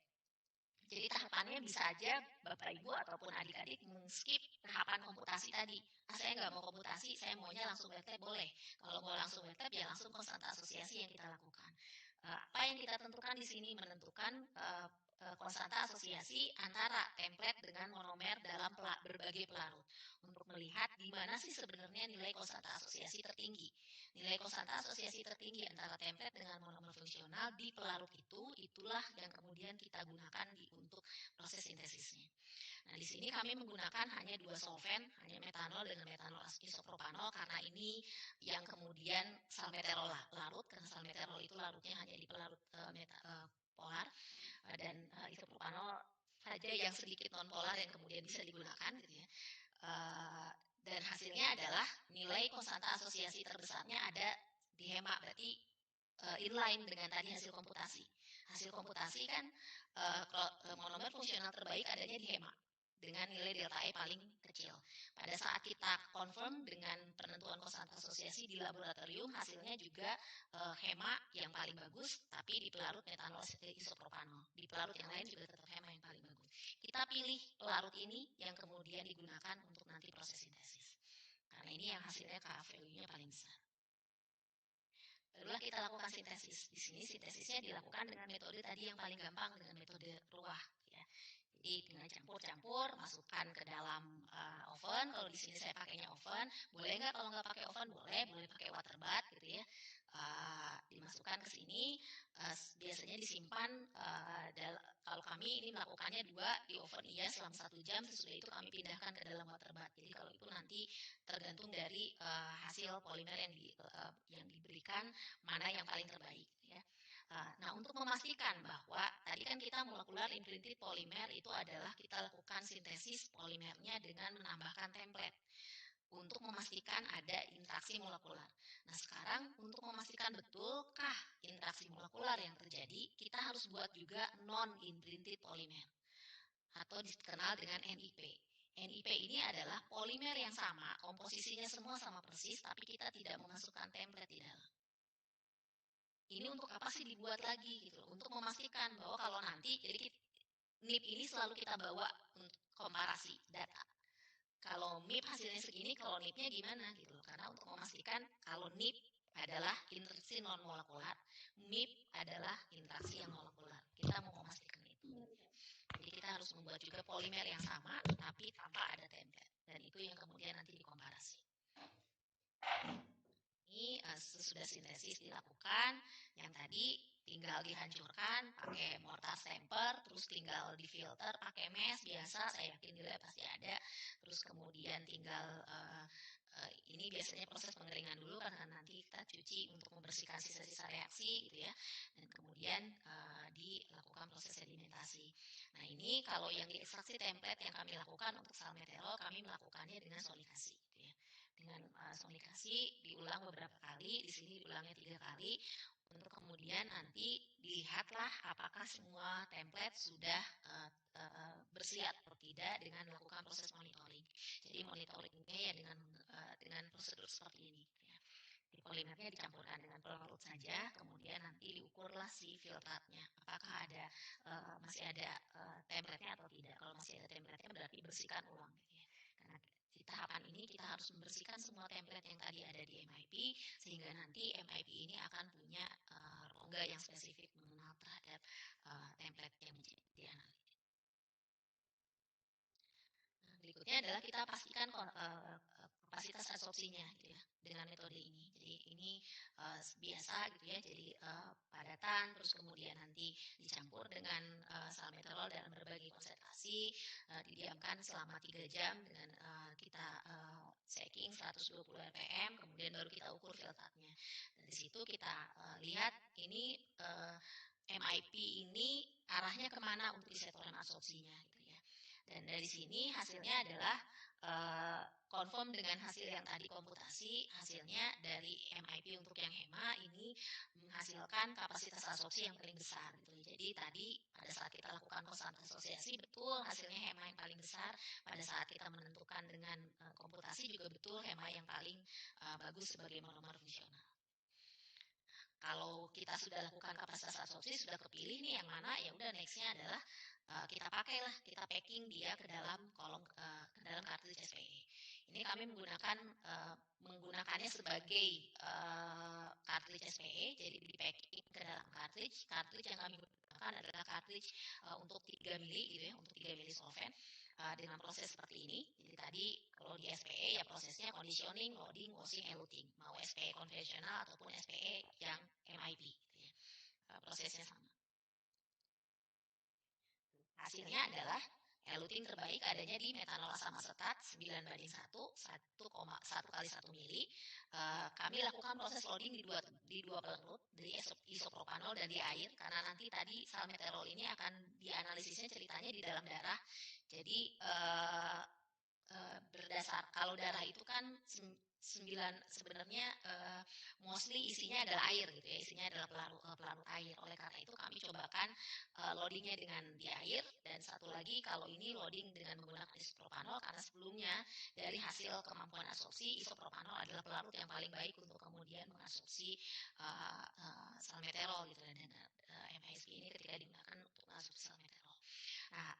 Jadi tahapannya bisa aja Bapak Ibu ataupun adik-adik men-skip tahapan komputasi tadi. Saya nggak mau komputasi, saya maunya langsung wet lab, boleh. Kalau mau langsung wet lab ya langsung konstanta asosiasi yang kita lakukan. Apa yang kita tentukan di sini menentukan konstanta asosiasi antara template dengan monomer dalam berbagai pelarut untuk melihat di mana sih sebenarnya nilai konstanta asosiasi tertinggi. Nilai konstanta asosiasi tertinggi antara template dengan monomer fungsional di pelarut itulah yang kemudian kita gunakan untuk proses sintesisnya. Nah, di sini kami menggunakan hanya 2 solvent, hanya metanol dengan metanol isopropanol, karena ini yang kemudian salmeterol larut, karena salmeterol itu larutnya hanya di pelarut polar, dan isopropanol saja yang sedikit non polar yang kemudian bisa digunakan gitu ya. Dan hasilnya adalah nilai konstanta asosiasi terbesarnya ada di HEMA, berarti inline dengan tadi hasil komputasi. Hasil komputasi kan monomer fungsional terbaik adanya di HEMA dengan nilai delta E paling kecil. Pada saat kita confirm dengan penentuan konstanta asosiasi di laboratorium, hasilnya juga HEMA yang paling bagus, tapi di pelarut metanol isopropanol. Di pelarut yang lain juga tetap HEMA yang paling bagus. Kita pilih pelarut ini yang kemudian digunakan untuk nanti proses sintesis. Karena ini yang hasilnya Ka value-nya paling besar. Barulah kita lakukan sintesis. Di sini sintesisnya dilakukan dengan metode tadi yang paling gampang, dengan metode ruah. Ya. Jadi dengan campur-campur, masukkan ke dalam oven. Kalau di sini saya pakainya oven, boleh nggak kalau nggak pakai oven? Boleh pakai water bath gitu ya. Dimasukkan ke sini, biasanya disimpan. Kalau kami ini melakukannya 2 di oven iya selama 1 jam. Sesudah itu kami pindahkan ke dalam water bath. Jadi kalau itu nanti tergantung dari hasil polimer yang diberikan, mana yang paling terbaik ya. Nah, untuk memastikan bahwa tadi kan kita molekular imprinted polimer itu adalah kita lakukan sintesis polimernya dengan menambahkan template untuk memastikan ada interaksi molekular. Nah, sekarang untuk memastikan betulkah interaksi molekular yang terjadi, kita harus buat juga non-imprinted polimer atau dikenal dengan NIP. NIP ini adalah polimer yang sama, komposisinya semua sama persis, tapi kita tidak memasukkan template di dalam. Ini untuk apa sih dibuat lagi gitu, untuk memastikan bahwa kalau nanti, jadi NIP ini selalu kita bawa untuk komparasi data. Kalau MIP hasilnya segini, kalau NIP-nya gimana gitu. Karena untuk memastikan kalau NIP adalah interaksi non molekular, MIP adalah interaksi yang molekular. Kita mau memastikan harus membuat juga polimer yang sama tapi tanpa ada template, dan itu yang kemudian nanti dikomparasi. Ini sesudah sintesis dilakukan, yang tadi tinggal dihancurkan pakai mortar stamper, terus tinggal difilter pakai mesh biasa, saya yakin di lab pasti ada. Terus kemudian tinggal ini biasanya proses pengeringan dulu karena nanti kita cuci untuk membersihkan sisa-sisa reaksi gitu ya, dan kemudian dilakukan proses sedimentasi. Nah ini kalau yang diekstraksi template yang kami lakukan untuk salmeterol, kami melakukannya dengan sonikasi gitu ya. Dengan sonikasi diulang beberapa kali, di sini diulangnya 3 kali, untuk kemudian nanti dilihatlah apakah semua template sudah bersih atau tidak dengan melakukan proses monitoring. Jadi monitoringnya ya dengan prosedur seperti ini. Ya. Di polimernya dicampurkan dengan pelarut saja, kemudian nanti diukurlah si filtratnya, apakah ada masih ada template-nya atau tidak. Kalau masih ada template-nya berarti bersihkan ulang. Gitu ya. Karena di tahapan ini kita harus membersihkan semua template yang tadi ada di MIP, sehingga nanti MIP ini akan punya rongga yang spesifik mengenal terhadap template yang dianalisis. Berikutnya adalah kita pastikan kapasitas absorpsinya gitu ya dengan metode ini. Jadi ini biasa gitu ya. Jadi padatan, terus kemudian nanti dicampur dengan salmeterol dalam berbagai konsentrasi, didiamkan selama 3 jam dengan kita shaking 120 rpm, kemudian baru kita ukur filtratnya. Dari situ kita lihat ini MIP ini arahnya kemana untuk disetoran absorpsinya gitu ya. Dan dari sini hasilnya adalah konform dengan hasil yang tadi komputasi, hasilnya dari MIP untuk yang HEMA ini menghasilkan kapasitas absorpsi yang paling besar gitu. Jadi tadi pada saat kita lakukan konstanta asosiasi betul hasilnya HEMA yang paling besar, pada saat kita menentukan dengan komputasi juga betul HEMA yang paling bagus sebagai monomer fungsional. Kalau kita sudah lakukan kapasitas absorpsi, sudah kepilih nih yang mana, ya udah nextnya adalah kita pakailah, kita packing dia ke dalam kolom ke dalam cartridge SPE. Ini kami menggunakannya sebagai cartridge SPE, jadi di packing ke dalam cartridge. Cartridge yang kami gunakan adalah cartridge untuk 3 mili gitu ya, untuk 3 mili solvent. Dengan proses seperti ini. Jadi tadi kalau di SPE ya prosesnya conditioning, loading, washing, eluting. Mau SPE konvensional ataupun SPE yang MIP gitu ya. Prosesnya sama. Hasilnya adalah eluting terbaik adanya di metanol asam asetat 9:1, 1 kali 1 mili. Kami lakukan proses loading di dua pelarut, dari isopropanol dan di air, karena nanti tadi salmeterol ini akan dianalisisnya ceritanya di dalam darah. Jadi berdasar kalau darah itu kan sebenarnya mostly isinya adalah air gitu ya, isinya adalah pelarut air. Oleh karena itu kami cobakan loadingnya dengan di air, dan satu lagi kalau ini loading dengan menggunakan isopropanol, karena sebelumnya dari hasil kemampuan absorpsi isopropanol adalah pelarut yang paling baik untuk kemudian mengabsorpsi salmeterol gitu, dan MISP ini ketika digunakan untuk mengabsorpsi salmeterol. Nah,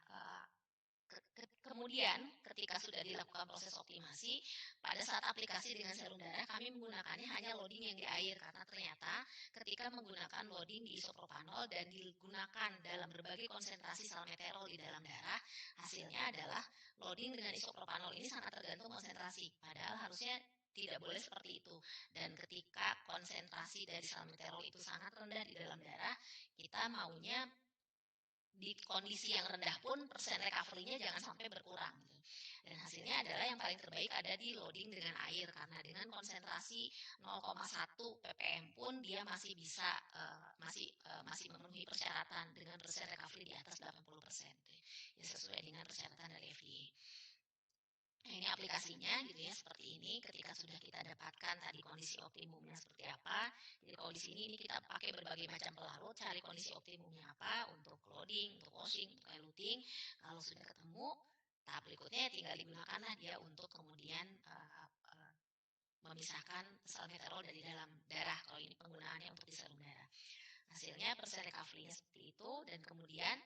kemudian ketika sudah dilakukan proses optimasi, pada saat aplikasi dengan serum darah kami menggunakannya hanya loading yang di air, karena ternyata ketika menggunakan loading di isopropanol dan digunakan dalam berbagai konsentrasi salmeterol di dalam darah, hasilnya adalah loading dengan isopropanol ini sangat tergantung konsentrasi, padahal harusnya tidak boleh seperti itu. Dan ketika konsentrasi dari salmeterol itu sangat rendah di dalam darah, kita maunya di kondisi yang rendah pun persen recovery-nya jangan sampai berkurang gitu. Dan hasilnya adalah yang paling terbaik ada di loading dengan air, karena dengan konsentrasi 0,1 ppm pun dia masih bisa masih memenuhi persyaratan dengan persen recovery di atas 80% gitu. Ya sesuai dengan persyaratan dari FDA. Nah, ini aplikasinya gitu ya, seperti ini. Ketika sudah kita dapatkan tadi kondisi optimumnya seperti apa, jadi kalau di sini ini kita pakai berbagai macam pelarut, cari kondisi optimumnya apa untuk loading, untuk washing, untuk eluting. Kalau sudah ketemu, tahap berikutnya tinggal digunakanlah dia untuk kemudian memisahkan salmeterol dari dalam darah. Kalau ini penggunaannya untuk di serum darah. Hasilnya persen recovery-nya seperti itu, dan kemudian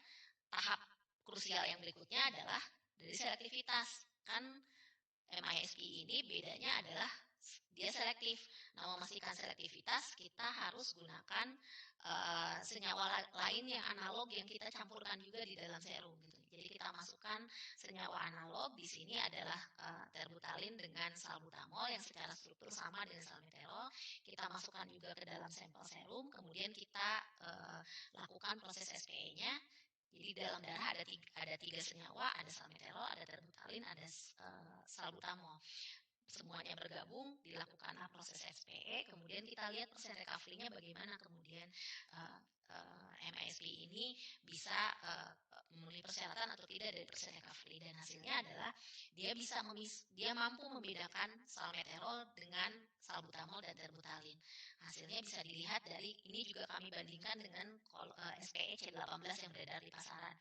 tahap krusial yang berikutnya adalah dari selektivitas. Kan MISP ini bedanya adalah dia selektif. Nah, memastikan selektivitas kita harus gunakan senyawa lain yang analog yang kita campurkan juga di dalam serum gitu. Jadi kita masukkan senyawa analog di sini adalah terbutalin dengan salbutamol yang secara struktur sama dengan salmeterol. Kita masukkan juga ke dalam sampel serum, kemudian kita lakukan proses SPE-nya. Jadi dalam darah ada tiga senyawa, ada salmeterol, ada terbutalin, ada salbutamol. Semuanya bergabung, dilakukanlah proses SPE, kemudian kita lihat persen recovery-nya bagaimana, kemudian MISP ini bisa memenuhi persyaratan atau tidak dari persen recovery, dan hasilnya adalah dia mampu membedakan salmeterol dengan salbutamol dan terbutalin. Hasilnya bisa dilihat dari ini, juga kami bandingkan dengan SPE C18 yang beredar di pasaran.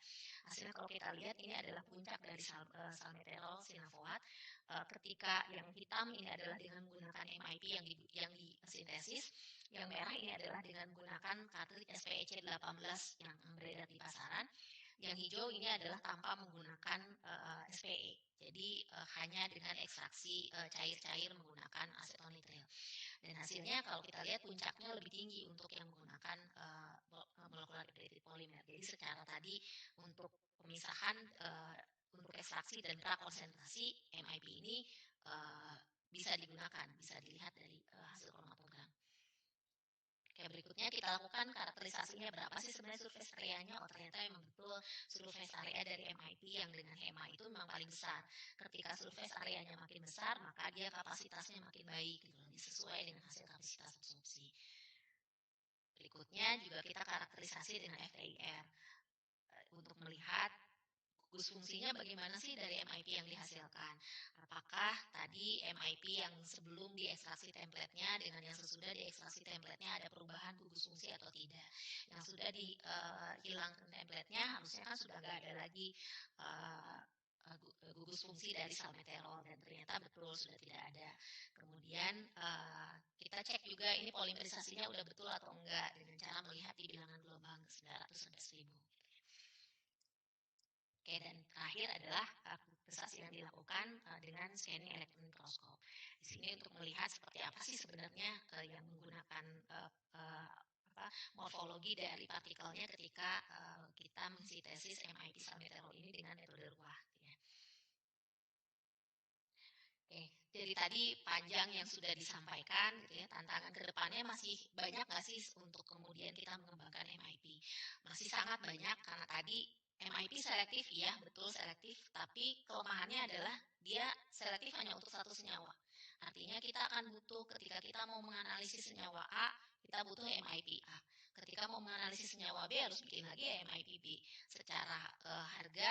Hasilnya kalau kita lihat ini adalah puncak dari salmeterol sinavoat. Ketika yang hitam ini adalah dengan menggunakan MIP yang disintesis, yang merah ini adalah dengan menggunakan cartridge SPEC 18 yang beredar di pasaran, yang hijau ini adalah tanpa menggunakan SPE, jadi hanya dengan ekstraksi cair-cair menggunakan aseton nitril. Dan hasilnya kalau kita lihat puncaknya lebih tinggi untuk yang menggunakan molekular integrated polymer. Jadi secara tadi untuk pemisahan untuk ekstraksi dan prakonsentrasi, MIP ini bisa digunakan, bisa dilihat dari hasil kromatogram. Oke, berikutnya kita lakukan karakterisasinya, berapa sih sebenarnya surface area-nya. Oh, ternyata memang betul surface area dari MIP yang dengan HEMA itu memang paling besar. Ketika surface area-nya makin besar, maka dia kapasitasnya makin baik, gitu, sesuai dengan hasil kapasitas absorpsi. Berikutnya juga kita karakterisasi dengan FTIR untuk melihat gugus fungsinya bagaimana sih dari MIP yang dihasilkan. Apakah tadi MIP yang sebelum diekstraksi template-nya dengan yang sesudah diekstraksi template-nya ada perubahan gugus fungsi atau tidak. Yang sudah dihilangkan template-nya harusnya kan sudah nggak ada lagi gugus fungsi dari salmeterol, dan ternyata betul sudah tidak ada. Kemudian kita cek juga ini polimerisasinya udah betul atau enggak dengan cara melihat di bilangan gelombang 900 sampai 1000. Oke, dan terakhir adalah karakterisasi yang dilakukan dengan scanning elektron mikroskop. Di sini untuk melihat seperti apa sih sebenarnya yang menggunakan morfologi dari partikelnya ketika kita mensintesis MIP salmeterol ini dengan metode ruah. Ya. Oke, jadi tadi panjang yang sudah disampaikan, gitu ya. Tantangan kedepannya masih banyak nggak sih untuk kemudian kita mengembangkan MIP? Masih sangat banyak, karena tadi MIP selektif, ya betul selektif, tapi kelemahannya adalah dia selektif hanya untuk satu senyawa. Artinya kita akan butuh, ketika kita mau menganalisis senyawa A, kita butuh MIP A. Ketika mau menganalisis senyawa B, harus bikin lagi MIP B. Secara harga,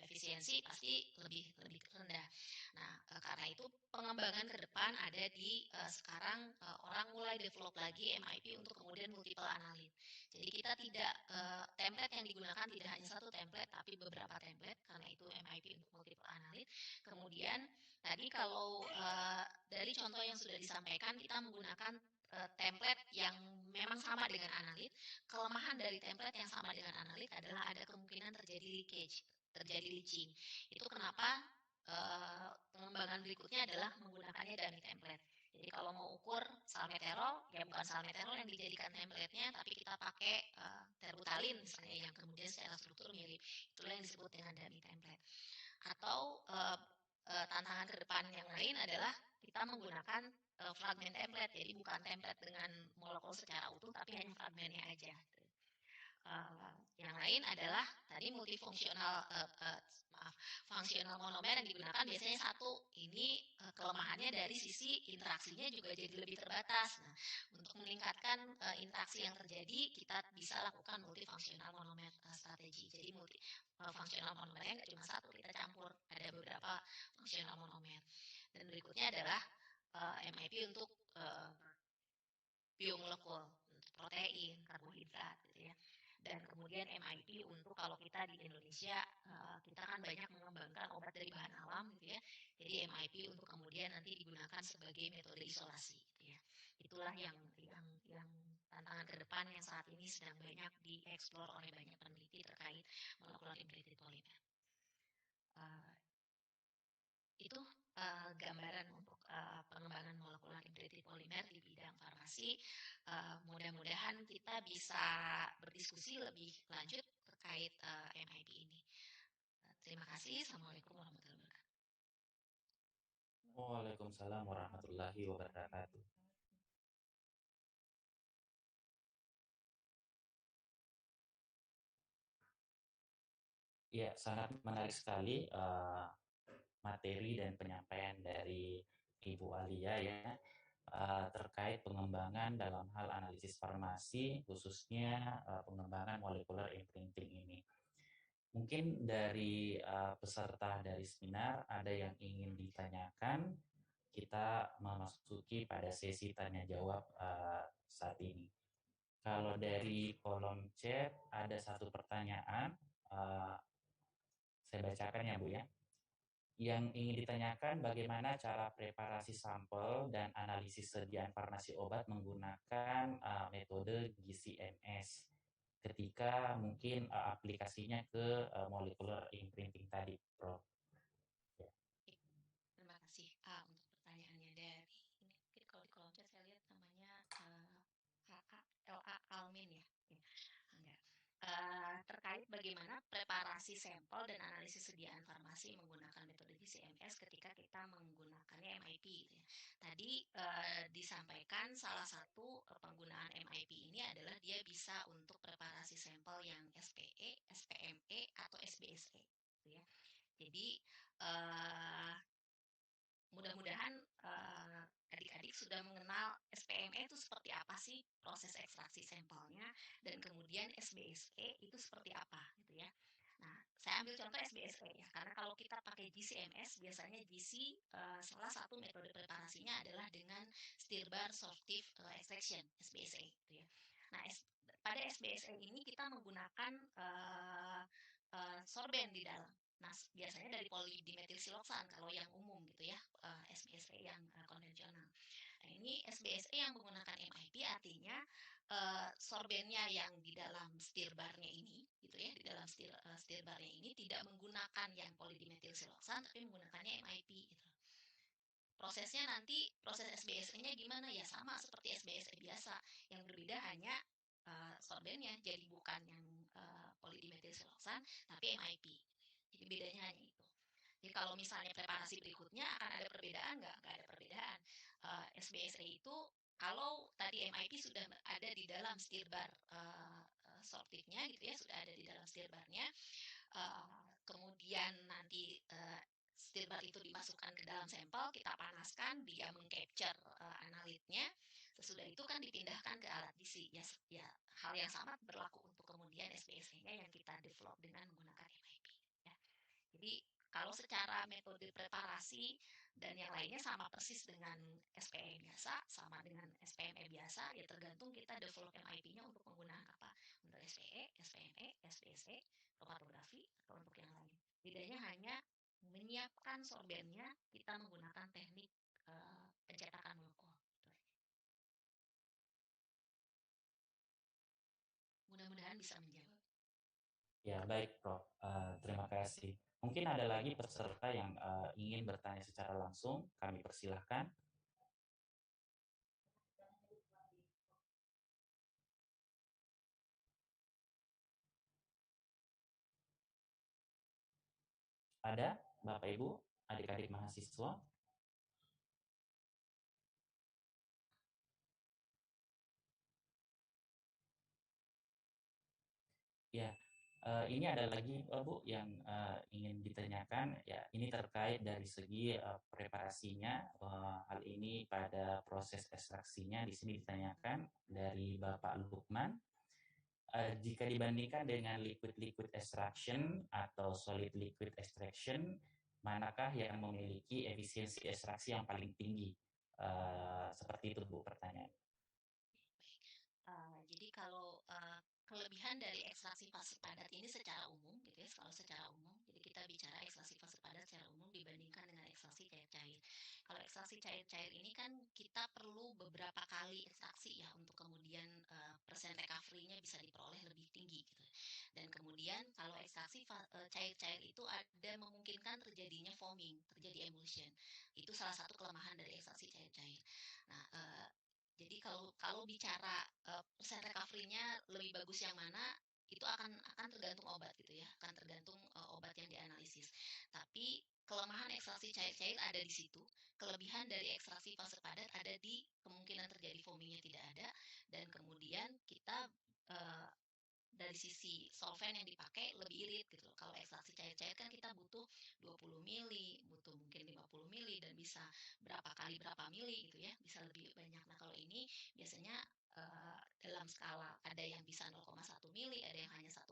efisiensi pasti lebih rendah. Nah, karena itu pengembangan ke depan ada di sekarang orang mulai develop lagi MIP untuk kemudian multiple analit. Jadi kita tidak template yang digunakan tidak hanya satu template tapi beberapa template, karena itu MIP untuk multiple analit. Kemudian tadi kalau dari contoh yang sudah disampaikan, kita menggunakan template yang memang sama dengan analit. Kelemahan dari template yang sama dengan analit adalah ada kemungkinan terjadi leakage, terjadi leaching. Itu kenapa pengembangan berikutnya adalah menggunakannya dummy template. Jadi kalau mau ukur salmeterol, ya bukan salmeterol yang dijadikan template-nya, tapi kita pakai terbutalin misalnya yang kemudian secara struktur mirip. Itulah yang disebut dengan dummy template. Atau tantangan ke depan yang lain adalah kita menggunakan fragment template. Jadi bukan template dengan molekul secara utuh, tapi hanya fragmentnya aja. Yang lain adalah tadi multifungsional fungsional monomer yang digunakan biasanya satu. Ini kelemahannya dari sisi interaksinya juga jadi lebih terbatas. Nah, untuk meningkatkan interaksi yang terjadi, kita bisa lakukan multifungsional monomer strategi. Jadi multifungsional monomernya nggak cuma satu, kita campur ada beberapa fungsional monomer. Dan berikutnya adalah MIP untuk biomolekul, protein, karbohidrat, gitu ya. Dan kemudian MIP untuk kalau kita di Indonesia kita kan banyak mengembangkan obat dari bahan alam, gitu ya. Jadi MIP untuk kemudian nanti digunakan sebagai metode isolasi, gitu ya. Itulah yang tantangan ke depan yang saat ini sedang banyak dieksplor oleh banyak peneliti terkait molekular integrated polymer. Itu gambaran untuk pengembangan molekular integrated polymer di bidang farmasi. Mudah-mudahan kita bisa berdiskusi lebih lanjut terkait MIP ini. Terima kasih. Assalamualaikum warahmatullahi wabarakatuh. Waalaikumsalam warahmatullahi wabarakatuh. Ya, sangat menarik sekali materi dan penyampaian dari Ibu Alia ya terkait pengembangan dalam hal analisis farmasi, khususnya pengembangan molecular imprinting ini. Mungkin dari peserta dari seminar ada yang ingin ditanyakan, kita memasuki pada sesi tanya jawab saat ini. Kalau dari kolom chat ada satu pertanyaan, saya bacakan ya Bu ya. Yang ingin ditanyakan bagaimana cara preparasi sampel dan analisis sediaan farmasi obat menggunakan metode GC-MS ketika mungkin aplikasinya ke molecular imprinting tadi, Prof. Ya. Terima kasih untuk pertanyaannya dari ini mungkin kalau di kolom chat saya lihat namanya LA Almin ya. Enggak. Terkait bagaimana preparasi sampel dan analisis sediaan farmasi menggunakan metode GC-MS ketika kita menggunakannya MIP gitu ya. Tadi disampaikan salah satu penggunaan MIP ini adalah dia bisa untuk preparasi sampel yang SPE, SPME atau SBSE gitu ya. Jadi mudah-mudahan adik-adik sudah mengenal SPME itu seperti apa sih proses ekstraksi sampelnya dan kemudian SBSE itu seperti apa gitu ya. Nah, saya ambil contoh SBSE ya, karena kalau kita pakai GC-MS biasanya GC salah satu metode preparasinya adalah dengan stir-bar sorptive extraction SBSE gitu ya. Nah, pada SBSE ini kita menggunakan sorben di dalam. Nah, biasanya dari polidimetilsiloksan kalau yang umum gitu ya, SBSE yang konvensional. Nah, ini SBSE yang menggunakan MIP artinya sorbennya yang di dalam stir-barnya ini gitu ya, di dalam stir-barnya ini tidak menggunakan yang polidimetilsiloksan tapi menggunakannya MIP gitu. Prosesnya nanti proses SBSE-nya gimana ya, sama seperti SBSE biasa, yang berbeda hanya sorbennya jadi bukan yang polidimetilsiloksan tapi MIP. Jadi bedanya hanya itu. Jadi kalau misalnya preparasi berikutnya akan ada perbedaan nggak ada perbedaan. SBSE itu kalau tadi MIP sudah ada di dalam stir-bar sorptive-nya gitu ya, sudah ada di dalam stir-barnya, kemudian nanti stir-bar itu dimasukkan ke dalam sampel, kita panaskan, dia mengcapture analitnya. Sesudah itu kan dipindahkan ke alat GC. Ya hal yang sama berlaku untuk kemudian SBSE-nya yang kita develop dengan menggunakan MIP. Ya. Jadi kalau secara metode preparasi dan yang lainnya sama persis dengan SPE biasa, sama dengan SPME biasa, ya tergantung kita develop MIP-nya untuk menggunakan apa. Untuk SPE, SPME, SBSE, kromatografi, atau untuk yang lain. Bedanya hanya menyiapkan sorbennya, kita menggunakan teknik pencetakan molekul. Mudah-mudahan bisa menjawab. Ya, baik, Prof. Terima kasih. Mungkin ada lagi peserta yang ingin bertanya secara langsung, kami persilahkan. Ada, Bapak Ibu, adik-adik mahasiswa? Ya, ini ada lagi Bu yang ingin ditanyakan. Ya, ini terkait dari segi preparasinya. Hal ini pada proses ekstraksinya di sini ditanyakan dari Bapak Lukman. Jika dibandingkan dengan liquid-liquid extraction atau solid-liquid extraction, manakah yang memiliki efisiensi ekstraksi yang paling tinggi? Seperti itu Bu pertanyaan. Jadi kalau kelebihan dari ekstraksi fase padat ini secara umum gitu ya, kalau secara umum, jadi kita bicara ekstraksi fase padat secara umum dibandingkan dengan ekstraksi cair-cair. Kalau ekstraksi cair-cair ini kan kita perlu beberapa kali ekstraksi ya untuk kemudian persen recovery-nya bisa diperoleh lebih tinggi gitu. Dan kemudian kalau ekstraksi cair-cair itu ada memungkinkan terjadinya foaming, terjadi emulsion. Itu salah satu kelemahan dari ekstraksi cair-cair. Nah, jadi kalau bicara persen recovery-nya lebih bagus yang mana, itu akan tergantung obat gitu ya, akan tergantung obat yang dianalisis. kelemahan ekstraksi cair-cair ada di situ, kelebihan dari ekstraksi fase padat ada di kemungkinan terjadi foamingnya tidak ada, dan kemudian kita dari sisi solvent yang dipakai lebih irit gitu loh. Kalau ekstraksi cair-cair kan kita butuh 20 mili, butuh mungkin 50 mili, dan bisa berapa kali berapa mili gitu ya, bisa lebih banyak. Nah kalau ini biasanya dalam skala ada yang bisa 0,1 mili, ada yang hanya 1,1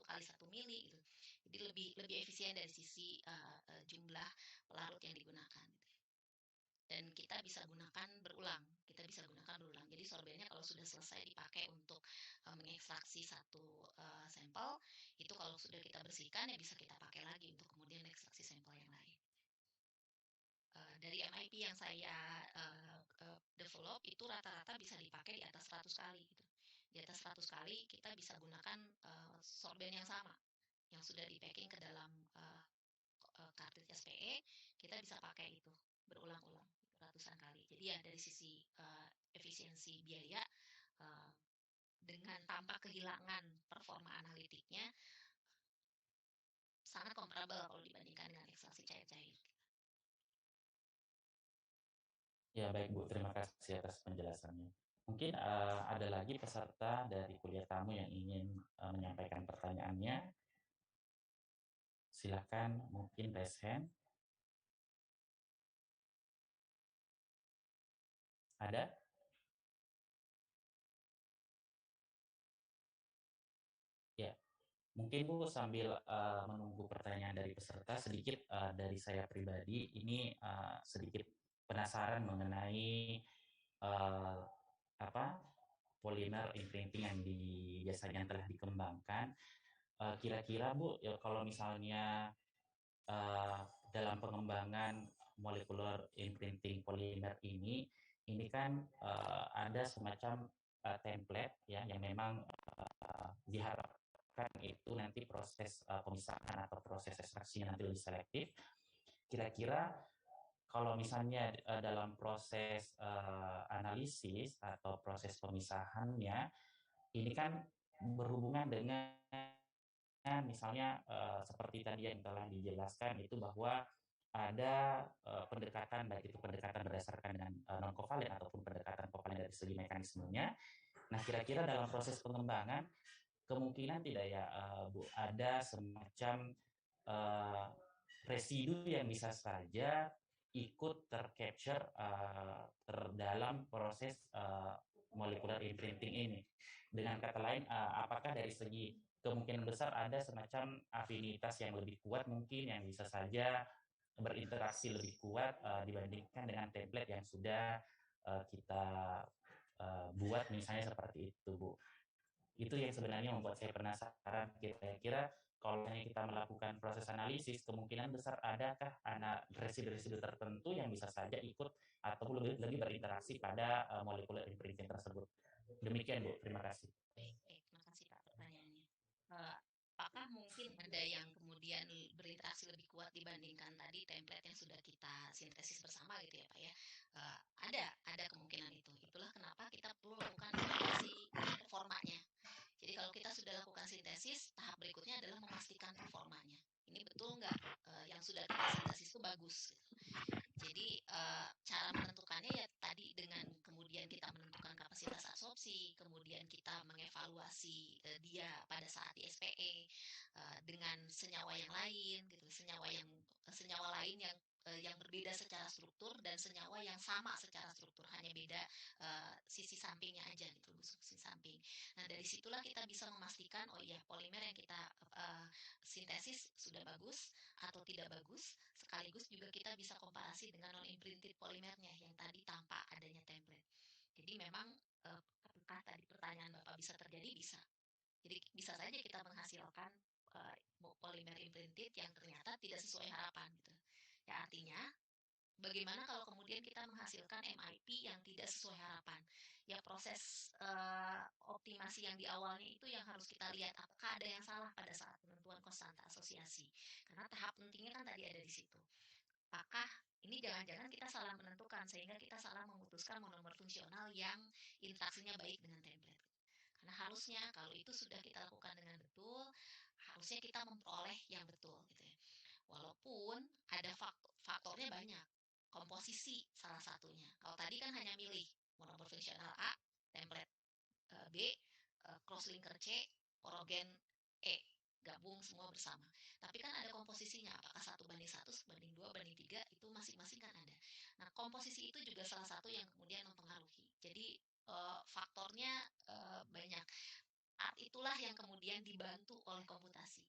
kali 1 mili gitu. Jadi lebih efisien dari sisi jumlah pelarut yang digunakan. Gitu. Dan kita bisa gunakan berulang. Jadi sorbennya kalau sudah selesai dipakai untuk mengekstraksi satu sampel, itu kalau sudah kita bersihkan ya bisa kita pakai lagi untuk kemudian ekstraksi sampel yang lain. Dari MIP yang saya develop itu rata-rata bisa dipakai di atas 100 kali gitu. Di atas 100 kali kita bisa gunakan sorben yang sama yang sudah di packing ke dalam kartridge SPE, kita bisa pakai itu berulang-ulang ratusan kali. Jadi ya dari sisi efisiensi biaya dengan tanpa kehilangan performa analitiknya sangat comparable kalau dibandingkan dengan ekstraksi cair-cair. Ya baik Bu, terima kasih atas penjelasannya. Mungkin ada lagi peserta dari kuliah tamu yang ingin menyampaikan pertanyaannya. Silakan mungkin raise hand. Ada? Ya, mungkin Bu sambil menunggu pertanyaan dari peserta, sedikit dari saya pribadi, ini sedikit penasaran mengenai polimer imprinting yang biasanya telah dikembangkan. Kira-kira Bu, ya, kalau misalnya dalam pengembangan molekular imprinting polimer ini kan ada semacam template ya yang memang diharapkan itu nanti proses pemisahan atau proses ekstraksinya nanti lebih selektif. Kira-kira kalau misalnya dalam proses analisis atau proses pemisahannya ini kan berhubungan dengan misalnya seperti tadi yang telah dijelaskan itu bahwa ada pendekatan, baik itu pendekatan berdasarkan dengan non kovalen ataupun pendekatan kovalen dari segi mekanismenya. Nah, kira-kira dalam proses pengembangan kemungkinan tidak ya Bu ada semacam residu yang bisa saja ikut tercapture terdalam proses molecular imprinting ini. Dengan kata lain, apakah dari segi kemungkinan besar ada semacam afinitas yang lebih kuat mungkin yang bisa saja berinteraksi lebih kuat dibandingkan dengan template yang sudah kita buat misalnya seperti itu Bu. Itu yang sebenarnya membuat saya penasaran kira-kira kalau kita melakukan proses analisis kemungkinan besar adakah residu-residu tertentu yang bisa saja ikut atau lebih berinteraksi pada molekular imprinting tersebut. Demikian Bu, terima kasih. Baik, terima kasih Pak pertanyaannya. Apakah mungkin ada yang kemudian berinteraksi lebih kuat dibandingkan tadi template yang sudah kita sintesis bersama gitu ya Pak ya? Ada kemungkinan itu. Itulah kenapa kita perlu lakukan evaluasi performanya. Jadi kalau kita sudah lakukan sintesis, tahap berikutnya adalah memastikan performanya. Ini betul nggak yang sudah kita sintesis itu bagus. Gitu. Jadi cara menentukannya ya tadi dengan kemudian kita menentukan kapasitas absorpsi, kemudian kita mengevaluasi dia pada saat di SPE dengan senyawa yang lain, gitu, senyawa lain yang berbeda secara struktur dan senyawa yang sama secara struktur, hanya beda sisi sampingnya aja gitu, sisi samping. Nah dari situlah kita bisa memastikan oh iya polimer yang kita sintesis sudah bagus atau tidak bagus. Sekaligus juga kita bisa komparasi dengan non-imprinted polimernya yang tadi tanpa adanya template. Jadi memang apakah tadi pertanyaan Bapak bisa terjadi? Bisa. Jadi bisa saja kita menghasilkan polimer imprinted yang ternyata tidak sesuai harapan gitu. Ya artinya bagaimana kalau kemudian kita menghasilkan MIP yang tidak sesuai harapan? Ya proses optimasi yang di awalnya itu yang harus kita lihat apakah ada yang salah pada saat penentuan konstanta asosiasi. Karena tahap pentingnya kan tadi ada di situ. Apakah ini jangan-jangan kita salah menentukan sehingga kita salah memutuskan monomer fungsional yang interaksinya baik dengan template. Karena harusnya kalau itu sudah kita lakukan dengan betul, harusnya kita memperoleh yang betul gitu ya. Walaupun ada faktornya banyak. Komposisi salah satunya. Kalau tadi kan hanya milih monomer fungsional A, template B, crosslinker C, porogen E, gabung semua bersama. Tapi kan ada komposisinya, apakah 1:1, 1:2, 1:3, itu masing-masing kan ada. Nah, komposisi itu juga salah satu yang kemudian mempengaruhi. Jadi faktornya banyak. Art itulah yang kemudian dibantu oleh komputasi.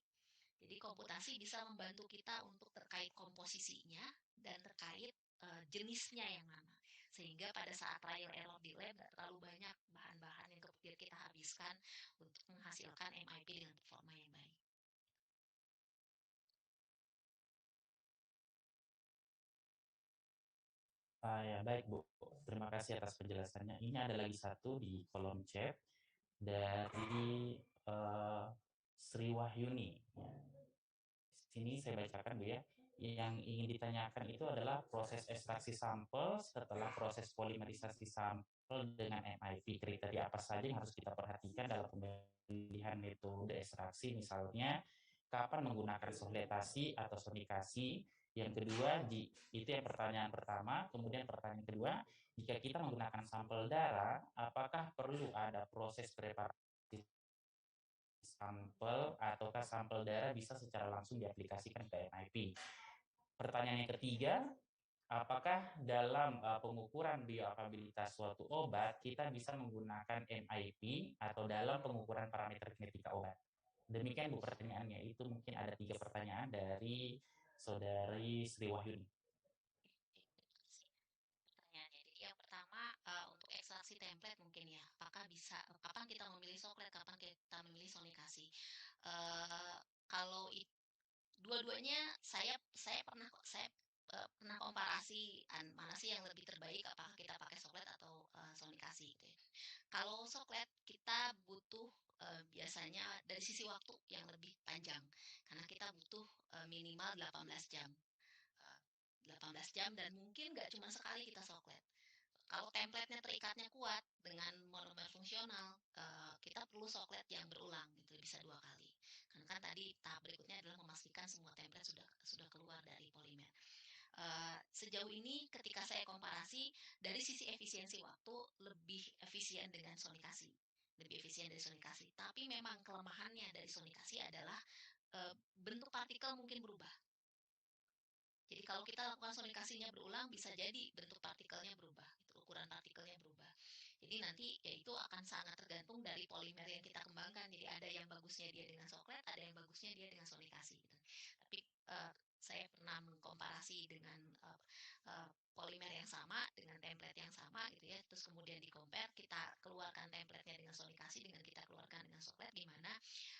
Jadi komputasi bisa membantu kita untuk terkait komposisinya dan terkait jenisnya yang mana. Sehingga pada saat trial error di lab nggak terlalu banyak bahan-bahan yang kemudian kita habiskan untuk menghasilkan MIP dengan performa yang baik. Ya, baik Bu. Terima kasih atas penjelasannya. Ini ada lagi satu di kolom chat dari Sri Wahyuni. Ya. Sini saya bacakan Bu ya. Yang ingin ditanyakan itu adalah proses ekstraksi sampel setelah proses polimerisasi sampel dengan MIP. Kriteria apa saja yang harus kita perhatikan dalam pemilihan metode ekstraksi, misalnya kapan menggunakan sohletasi atau sonikasi. Yang kedua, itu yang pertanyaan pertama. Kemudian pertanyaan kedua, jika kita menggunakan sampel darah, apakah perlu ada proses preparasi sampel ataukah sampel darah bisa secara langsung diaplikasikan ke MIP? Pertanyaan yang ketiga, apakah dalam pengukuran bioavailabilitas suatu obat kita bisa menggunakan MIP atau dalam pengukuran parameter kinetika obat? Demikian Bu pertanyaannya. Itu mungkin ada 3 pertanyaan dari Saudari Sri Wahyuni. Pertanyaannya, jadi yang pertama untuk ekstraksi template mungkin ya, apakah bisa, kapan kita memilih soklet, kapan kita memilih sonikasi? Kalau dua-duanya saya pernah pernah komparasi mana sih yang lebih terbaik, apakah kita pakai soklet atau sonikasi gitu ya. Kalau soklet kita butuh biasanya dari sisi waktu yang lebih panjang karena kita butuh minimal 18 jam. 18 jam dan mungkin nggak cuma sekali kita soklet. Kalau template-nya terikatnya kuat dengan monomer fungsional, kita perlu soklet yang berulang gitu, bisa 2 kali. Karena kan tadi tahap berikutnya adalah memastikan semua template sudah keluar dari polimer. Sejauh ini ketika saya komparasi dari sisi efisiensi waktu lebih efisien dengan sonikasi. Lebih efisien dari sonikasi. Tapi memang kelemahannya dari sonikasi adalah bentuk partikel mungkin berubah. Jadi kalau kita lakukan sonikasinya berulang, bisa jadi bentuk partikelnya berubah, gitu, ukuran partikelnya berubah. Jadi nanti ya itu akan sangat tergantung dari polimer yang kita kembangkan. Jadi ada yang bagusnya dia dengan soklet, ada yang bagusnya dia dengan sonikasi. Gitu. Tapi saya pernah mengkomparasi dengan polimer yang sama, dengan template yang sama, gitu ya. Terus kemudian di compare, kita keluarkan template-nya dengan sonikasi, dengan kita keluarkan dengan soklet, gimana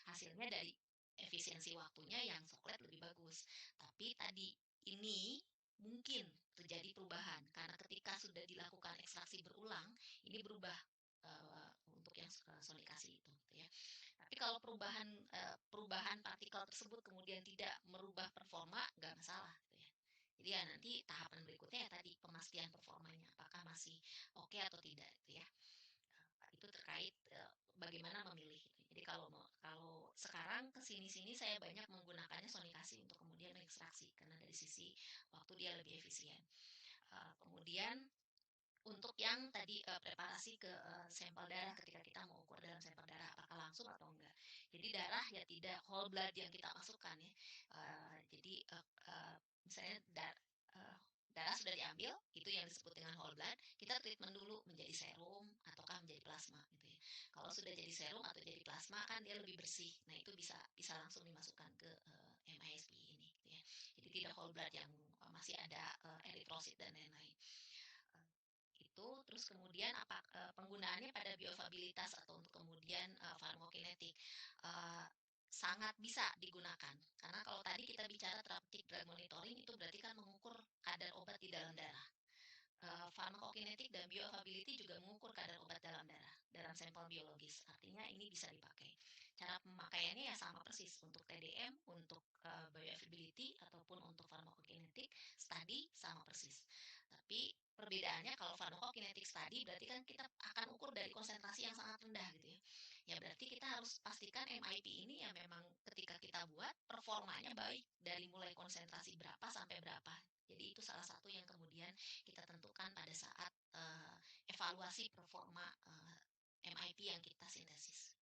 hasilnya dari efisiensi waktunya yang soklet lebih bagus. Tapi tadi ini mungkin terjadi perubahan karena ketika sudah dilakukan ekstraksi berulang ini berubah untuk yang sonikasi itu gitu ya. Tapi kalau perubahan partikel tersebut kemudian tidak merubah performa nggak masalah gitu ya. Jadi ya nanti tahapan berikutnya ya tadi pemastian performanya apakah masih oke atau tidak gitu ya. Itu terkait bagaimana memilih gitu. Jadi kalau sekarang kesini-sini saya banyak menggunakannya sonikasi untuk kemudian mengekstraksi karena dari sisi waktu dia lebih efisien. Kemudian untuk yang tadi preparasi ke sampel darah ketika kita mau ukur dalam sampel darah apakah langsung atau enggak. Jadi darah ya tidak whole blood yang kita masukkan ya. Jadi misalnya darah sudah diambil, itu yang disebut dengan whole blood, kita treatment dulu menjadi serum ataukah menjadi plasma gitu ya. Kalau sudah jadi serum atau jadi plasma kan dia lebih bersih. Nah, itu bisa langsung dimasukkan ke MISP ini gitu ya. Jadi tidak whole blood yang masih ada eritrosit dan lain-lain. Itu terus kemudian penggunaannya pada bioavailabilitas atau untuk kemudian farmakokinetik. Sangat bisa digunakan karena kalau tadi kita bicara therapeutic drug monitoring itu berarti kan mengukur kadar obat di dalam darah. Farmakokinetik dan bioavailability juga mengukur kadar obat dalam darah dalam sampel biologis. Artinya ini bisa dipakai. Cara pemakaiannya ya sama persis untuk TDM, untuk bioavailability ataupun untuk farmakokinetik study sama persis. Tapi perbedaannya kalau farmakokinetik study berarti kan kita akan ukur dari konsentrasi yang sangat rendah gitu ya. Ya berarti kita harus pastikan MIP ini ya memang ketika kita kita buat performanya baik dari mulai konsentrasi berapa sampai berapa. Jadi itu salah satu yang kemudian kita tentukan pada saat evaluasi performa MIP yang kita sintesis.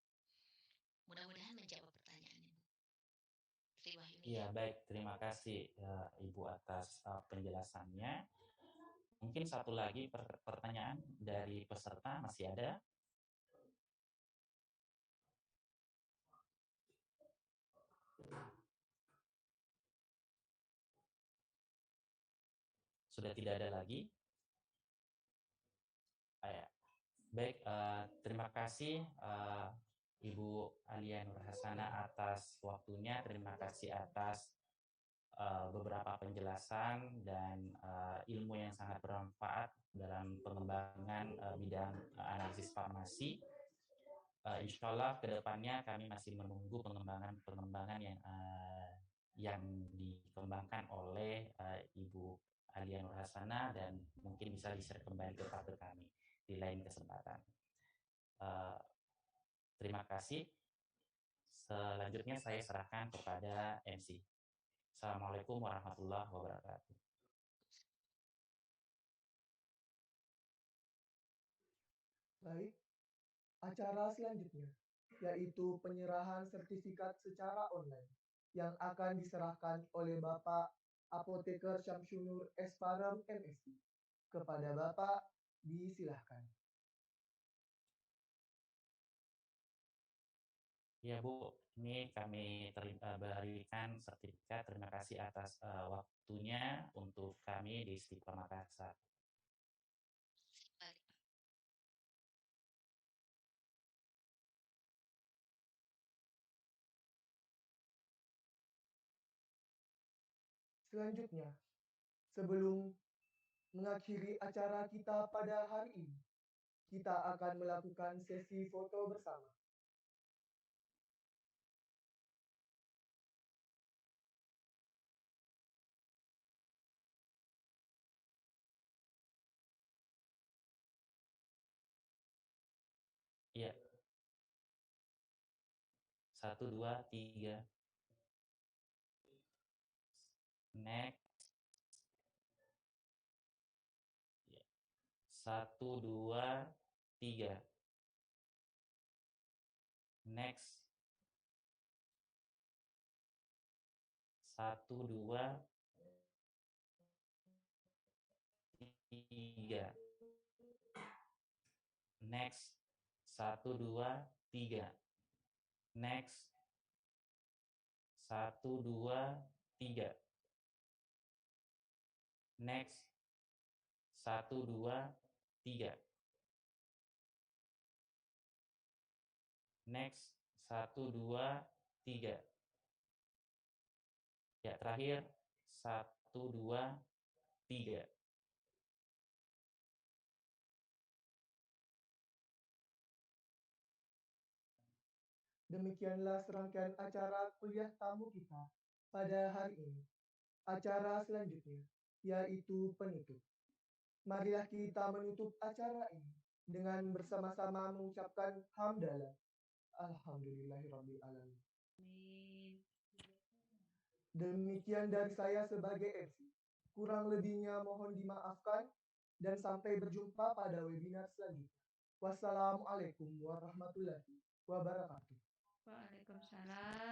Mudah-mudahan menjawab pertanyaannya, Bu. Sri Wahyuni. Iya, baik. Terima kasih Ibu atas penjelasannya. Mungkin satu lagi pertanyaan dari peserta masih ada? Sudah tidak ada lagi? Baik, terima kasih Ibu Alia Nur Hasana atas waktunya. Terima kasih atas beberapa penjelasan dan ilmu yang sangat bermanfaat dalam pengembangan bidang analisis farmasi. Insya Allah kedepannya kami masih menunggu pengembangan yang dikembangkan oleh Ibu Alia Nur Hasana dan mungkin bisa di-share kembali kepada kami di lain kesempatan. Terima kasih. Selanjutnya saya serahkan kepada MC. Assalamualaikum warahmatullahi wabarakatuh. Baik, acara selanjutnya yaitu penyerahan sertifikat secara online yang akan diserahkan oleh Bapak Apoteker Syamsunur S. Parem MSI. Kepada Bapak, disilahkan. Ya Bu, ini kami berikan sertifikat. Terima kasih atas waktunya untuk kami di Istiqlal Makassar. Selanjutnya, sebelum mengakhiri acara kita pada hari ini, kita akan melakukan sesi foto bersama. Iya. 1, 2, 3. Next. 1, 2, 3. Next. 1, 2, 3. Next. 1, 2, 3. Next. 1, 2, 3. Next. 1, 2, 3. Next. 1, 2, 3. Ya, terakhir. 1, 2, 3. Demikianlah serangkaian acara kuliah tamu kita pada hari ini. Acara selanjutnya, yaitu penutup. Marilah kita menutup acara ini dengan bersama-sama mengucapkan hamdalah. Alhamdulillahirrabbilalamin. Demikian dari saya sebagai MC. Kurang lebihnya mohon dimaafkan dan sampai berjumpa pada webinar selanjutnya. Wassalamualaikum warahmatullahi wabarakatuh. Waalaikumsalam.